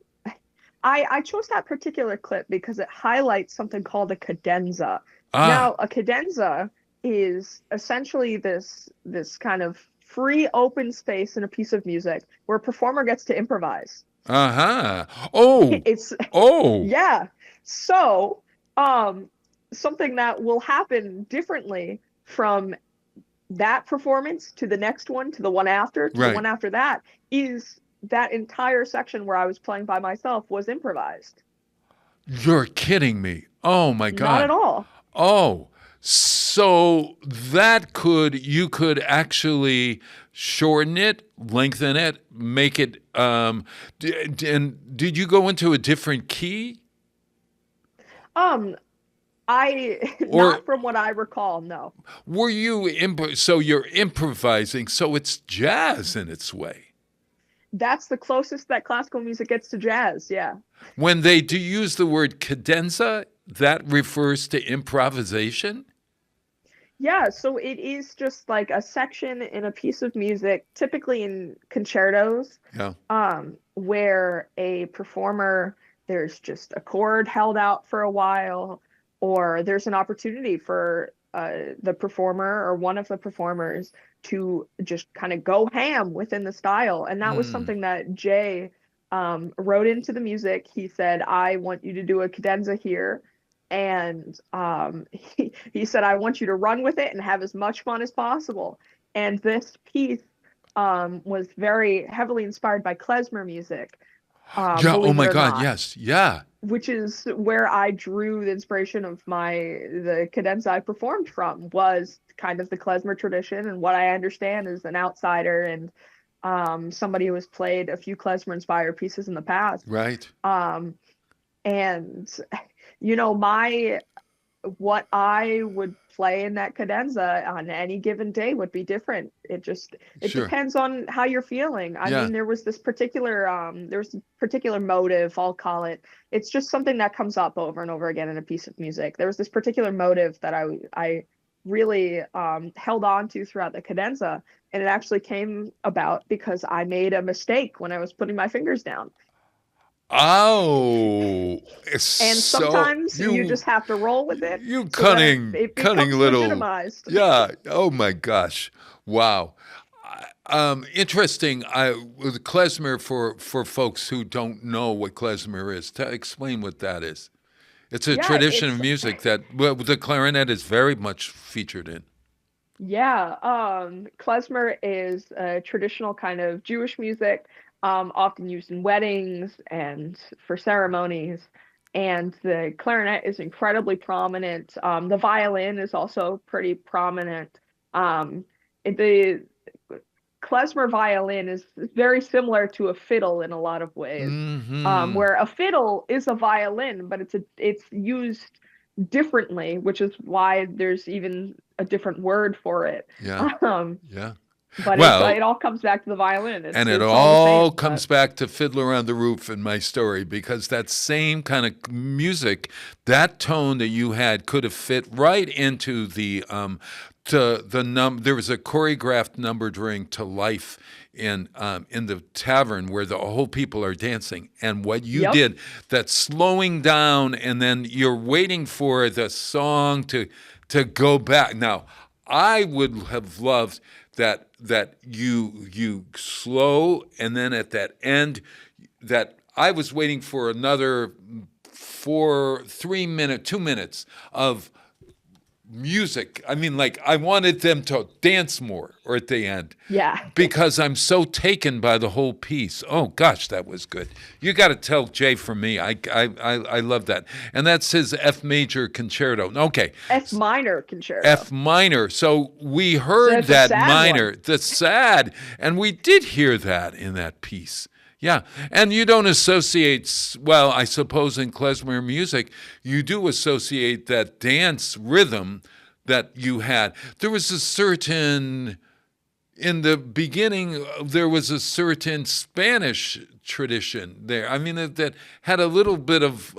chose that particular clip because it highlights something called a cadenza. Now, a cadenza is essentially this kind of free open space in a piece of music where a performer gets to improvise. Yeah. So something that will happen differently from that performance to the next one, to the one after, to the one after that, is that entire section where I was playing by myself was improvised. You're kidding me. Oh my God. Not at all. Oh, so you could actually shorten it, lengthen it, make it, and did you go into a different key? Not from what I recall, no. Were you, so you're improvising, so it's jazz in its way. That's the closest that classical music gets to jazz, yeah. When they do use the word cadenza, that refers to improvisation? Yeah, so it is just like a section in a piece of music, typically in concertos, where a performer, there's just a chord held out for a while, or there's an opportunity for the performer or one of the performers to just kind of go ham within the style. And that was something that Jay wrote into the music. He said, I want you to do a cadenza here. And he said, I want you to run with it and have as much fun as possible. And this piece was very heavily inspired by klezmer music. Oh my God, yes, yeah. Which is where I drew the inspiration of the cadenza I performed from, was kind of the klezmer tradition. And what I understand as an outsider and somebody who has played a few klezmer-inspired pieces in the past. Right. And you know, what I would play in that cadenza on any given day would be different. It depends on how you're feeling. I mean, there was this particular motive, I'll call it. It's just something that comes up over and over again in a piece of music. There was this particular motive that I really held on to throughout the cadenza, and it actually came about because I made a mistake when I was putting my fingers down. Oh, and sometimes you just have to roll with it. You cunning little. Legitimized. Yeah. Oh my gosh. Wow. Interesting. With klezmer, for folks who don't know what klezmer is, explain what that is. It's a tradition of music that the clarinet is very much featured in. Yeah. Klezmer is a traditional kind of Jewish music. Often used in weddings and for ceremonies, and the clarinet is incredibly prominent. The violin is also pretty prominent. The klezmer violin is very similar to a fiddle in a lot of ways, where a fiddle is a violin, but it's used differently, which is why there's even a different word for it. But it all comes back to the violin. It all comes back to Fiddler on the Roof in my story, because that same kind of music, that tone that you had could have fit right into there was a choreographed number during To Life in the tavern where the whole people are dancing. And what you did, that slowing down, and then you're waiting for the song to go back. Now, I would have loved that you slow, and then at that end, that I was waiting for another for 2 minutes of music. I mean, like, I wanted them to dance more or at the end. Yeah. Because I'm so taken by the whole piece. Oh, gosh, that was good. You got to tell Jay from me. I love that. And that's his F major concerto. Okay. F minor concerto. F minor. So we heard That's a that sad minor, one. the sad, and we did hear that in that piece. Yeah, and you don't associate, well, I suppose in klezmer music, you do associate that dance rhythm that you had. There was a certain, in the beginning, there was a certain Spanish tradition there. I mean, that had a little bit of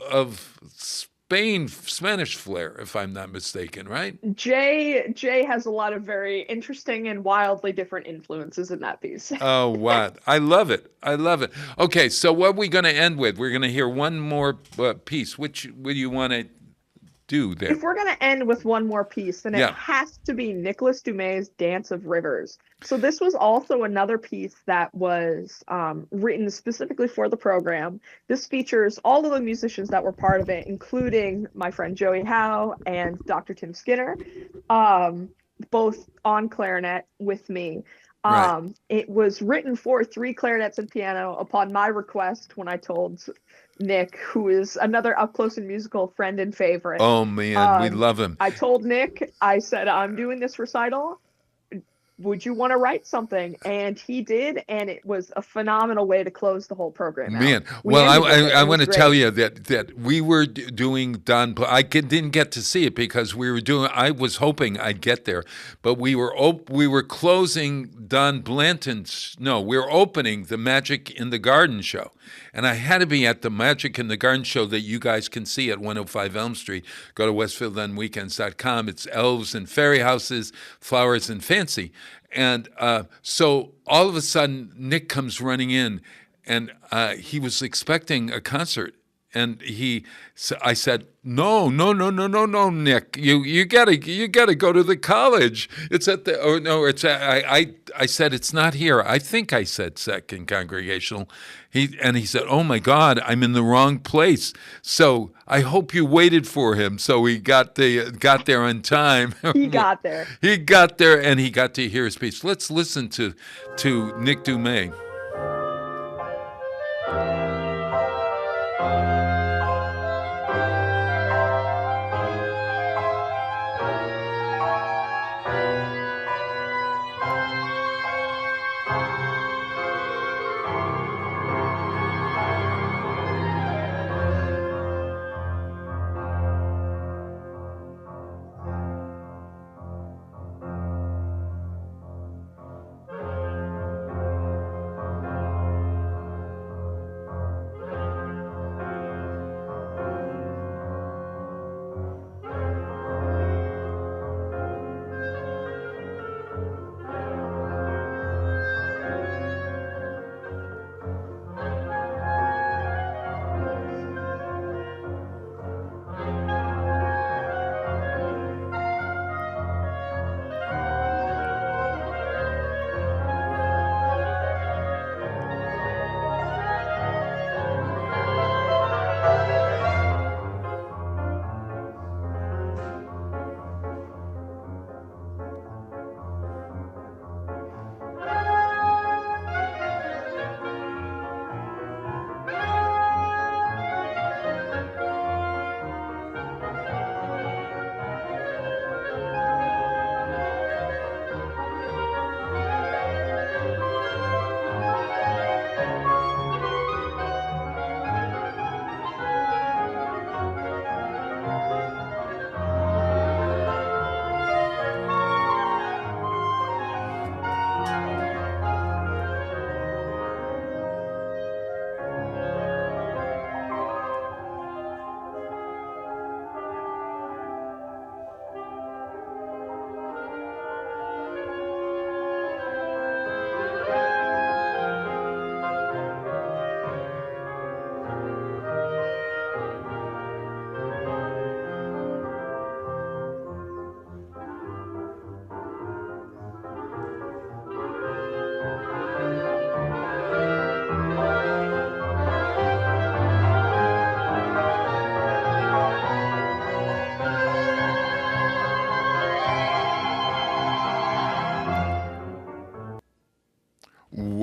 Spanish flair, if I'm not mistaken, right? Jay has a lot of very interesting and wildly different influences in that piece. Oh, what? I love it. I love it. Okay, so what are we going to end with? We're going to hear one more piece. Which would you want to do there? If we're going to end with one more piece, then it has to be Nicholas Dumay's Dance of Rivers. So this was also another piece that was written specifically for the program. This features all of the musicians that were part of it, including my friend Joey Howe and Dr. Tim Skinner, both on clarinet with me. Right. It was written for 3 clarinets and piano upon my request when I told Nick, who is another up close and musical friend and favorite. Oh, man, we love him. I told Nick, I said, I'm doing this recital. Would you want to write something? And he did, and it was a phenomenal way to close the whole program out. Man, well, I want to tell you that we were doing Don. I didn't get to see it because we were doing. I was hoping I'd get there, but we were closing Don Blanton's. No, we were opening the Magic in the Garden show, and I had to be at the Magic in the Garden show that you guys can see at 105 Elm Street. Go to westfieldonweekends.com. It's elves and fairy houses, flowers and fancy. And so all of a sudden, Nick comes running in, and he was expecting a concert. And I said, no, Nick, you gotta go to the college. It's at the, oh no, it's I said it's not here. I think I said second congregational. He said, oh my God, I'm in the wrong place. So I hope you waited for him. So he got there on time. He got there. He got there, and he got to hear his piece. Let's listen to Nick Dumay.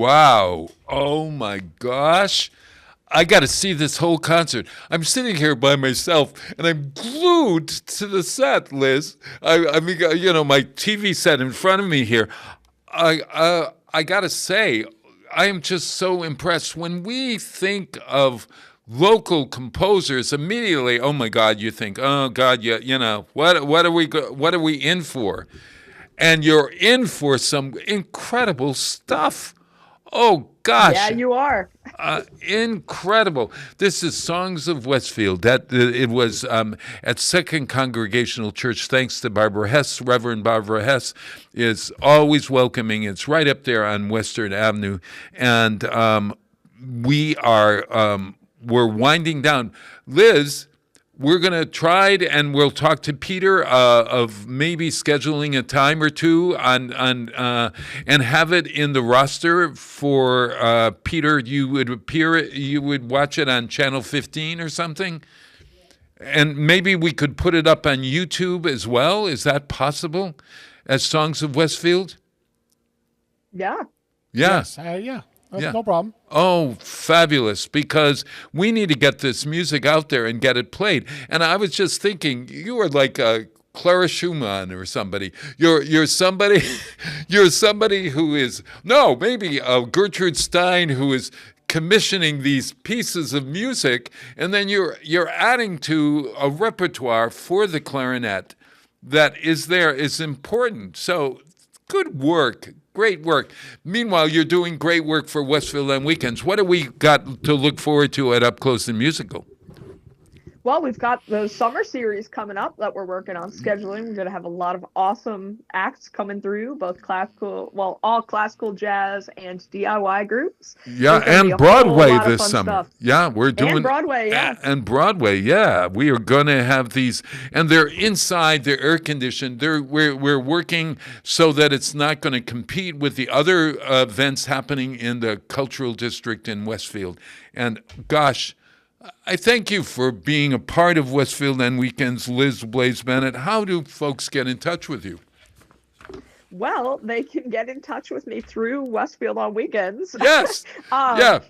Wow. Oh my gosh. I got to see this whole concert. I'm sitting here by myself, and I'm glued to the set, Liz. I mean, my TV set in front of me here. I got to say, I am just so impressed. When we think of local composers, immediately, oh my God, you think, oh God, what are we in for? And you're in for some incredible stuff. Oh gosh! Yeah, you are. Incredible. This is Songs of Westfield. That it was at Second Congregational Church. Thanks to Barbara Hess. Reverend Barbara Hess is always welcoming. It's right up there on Western Avenue, and we're winding down. Liz, we're going to try and we'll talk to Peter of maybe scheduling a time or two on and have it in the roster for Peter. You would watch it on Channel 15 or something, and maybe we could put it up on YouTube as well. Is that possible? As Songs of Westfield? Yeah. Yeah. Yes, no problem. Oh, fabulous, because we need to get this music out there and get it played. And I was just thinking, you are like Clara Schumann or somebody. You're somebody you're somebody who is maybe Gertrude Stein, who is commissioning these pieces of music, and then you're adding to a repertoire for the clarinet that is important. So good work. Great work. Meanwhile, you're doing great work for Westfield on Weekends. What do we got to look forward to at Up Close and Musical? Well, we've got the summer series coming up that we're working on scheduling. We're going to have a lot of awesome acts coming through, both all classical, jazz, and DIY groups. Yeah, and Broadway this summer. Stuff. Yeah, we're doing... And Broadway, yeah. And Broadway, yeah. We are going to have these, and they're inside, they're air-conditioned. We're working so that it's not going to compete with the other events happening in the Cultural District in Westfield. And gosh... I thank you for being a part of Westfield on Weekends, Liz Blaze Bennett. How do folks get in touch with you? Well, they can get in touch with me through Westfield on Weekends. Yes. Yeah.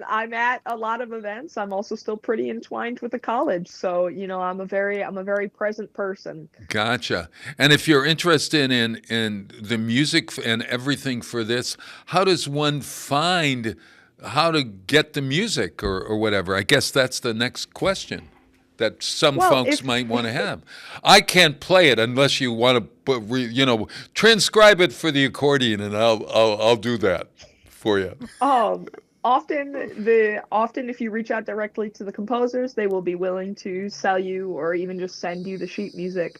I'm at a lot of events. I'm also still pretty entwined with the college, so I'm a very present person. Gotcha. And if you're interested in the music and everything for this, how does one find how to get the music or whatever? I guess that's the next question that some folks might want to have. I can't play it unless you want to, transcribe it for the accordion, and I'll do that for you. Often if you reach out directly to the composers, they will be willing to sell you or even just send you the sheet music.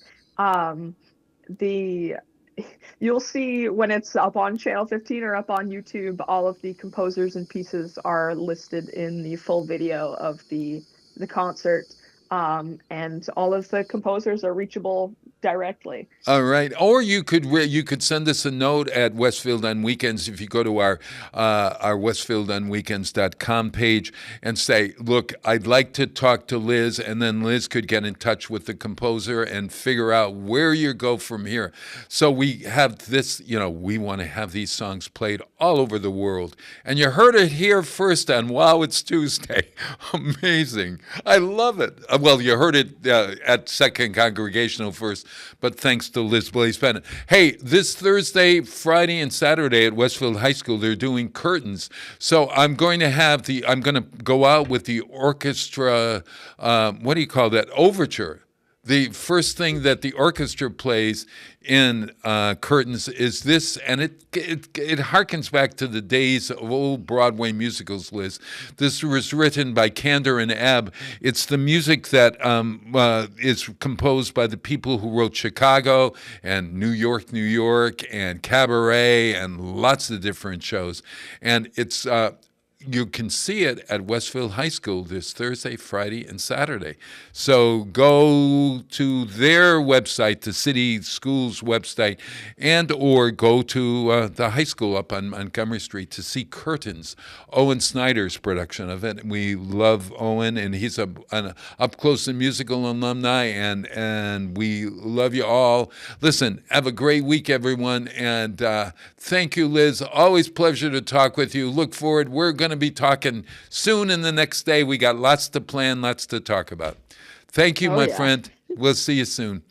You'll see when it's up on Channel 15 or up on YouTube, all of the composers and pieces are listed in the full video of the concert. And all of the composers are reachable directly. All right. Or you could send us a note at Westfield on Weekends if you go to our westfieldonweekends.com page and say, look, I'd like to talk to Liz, and then Liz could get in touch with the composer and figure out where you go from here. So we have this, we want to have these songs played all over the world. And you heard it here first on Wow, It's Tuesday. Amazing. I love it. Well, you heard it at Second Congregational first, but thanks to Liz Blaze Bennett. Hey, this Thursday, Friday, and Saturday at Westfield High School, they're doing curtains. So I'm going to go out with the orchestra, what do you call that? Overture. The first thing that the orchestra plays in curtains is this, and it harkens back to the days of old Broadway musicals, Liz. This was written by Kander and Ebb. It's the music that is composed by the people who wrote Chicago and New York, and Cabaret and lots of different shows. And it's you can see it at Westfield High School this Thursday, Friday, and Saturday. So go to their website, the city school's website, and or go to the high school up on Montgomery Street to see Curtains, Owen Snyder's production of it. We love Owen, and he's an up-close and musical alumni, and we love you all. Listen, have a great week, everyone, and thank you, Liz. Always pleasure to talk with you. Look forward. We're going to be talking soon in the next day. We got lots to plan, lots to talk about. Thank you, my friend. We'll see you soon.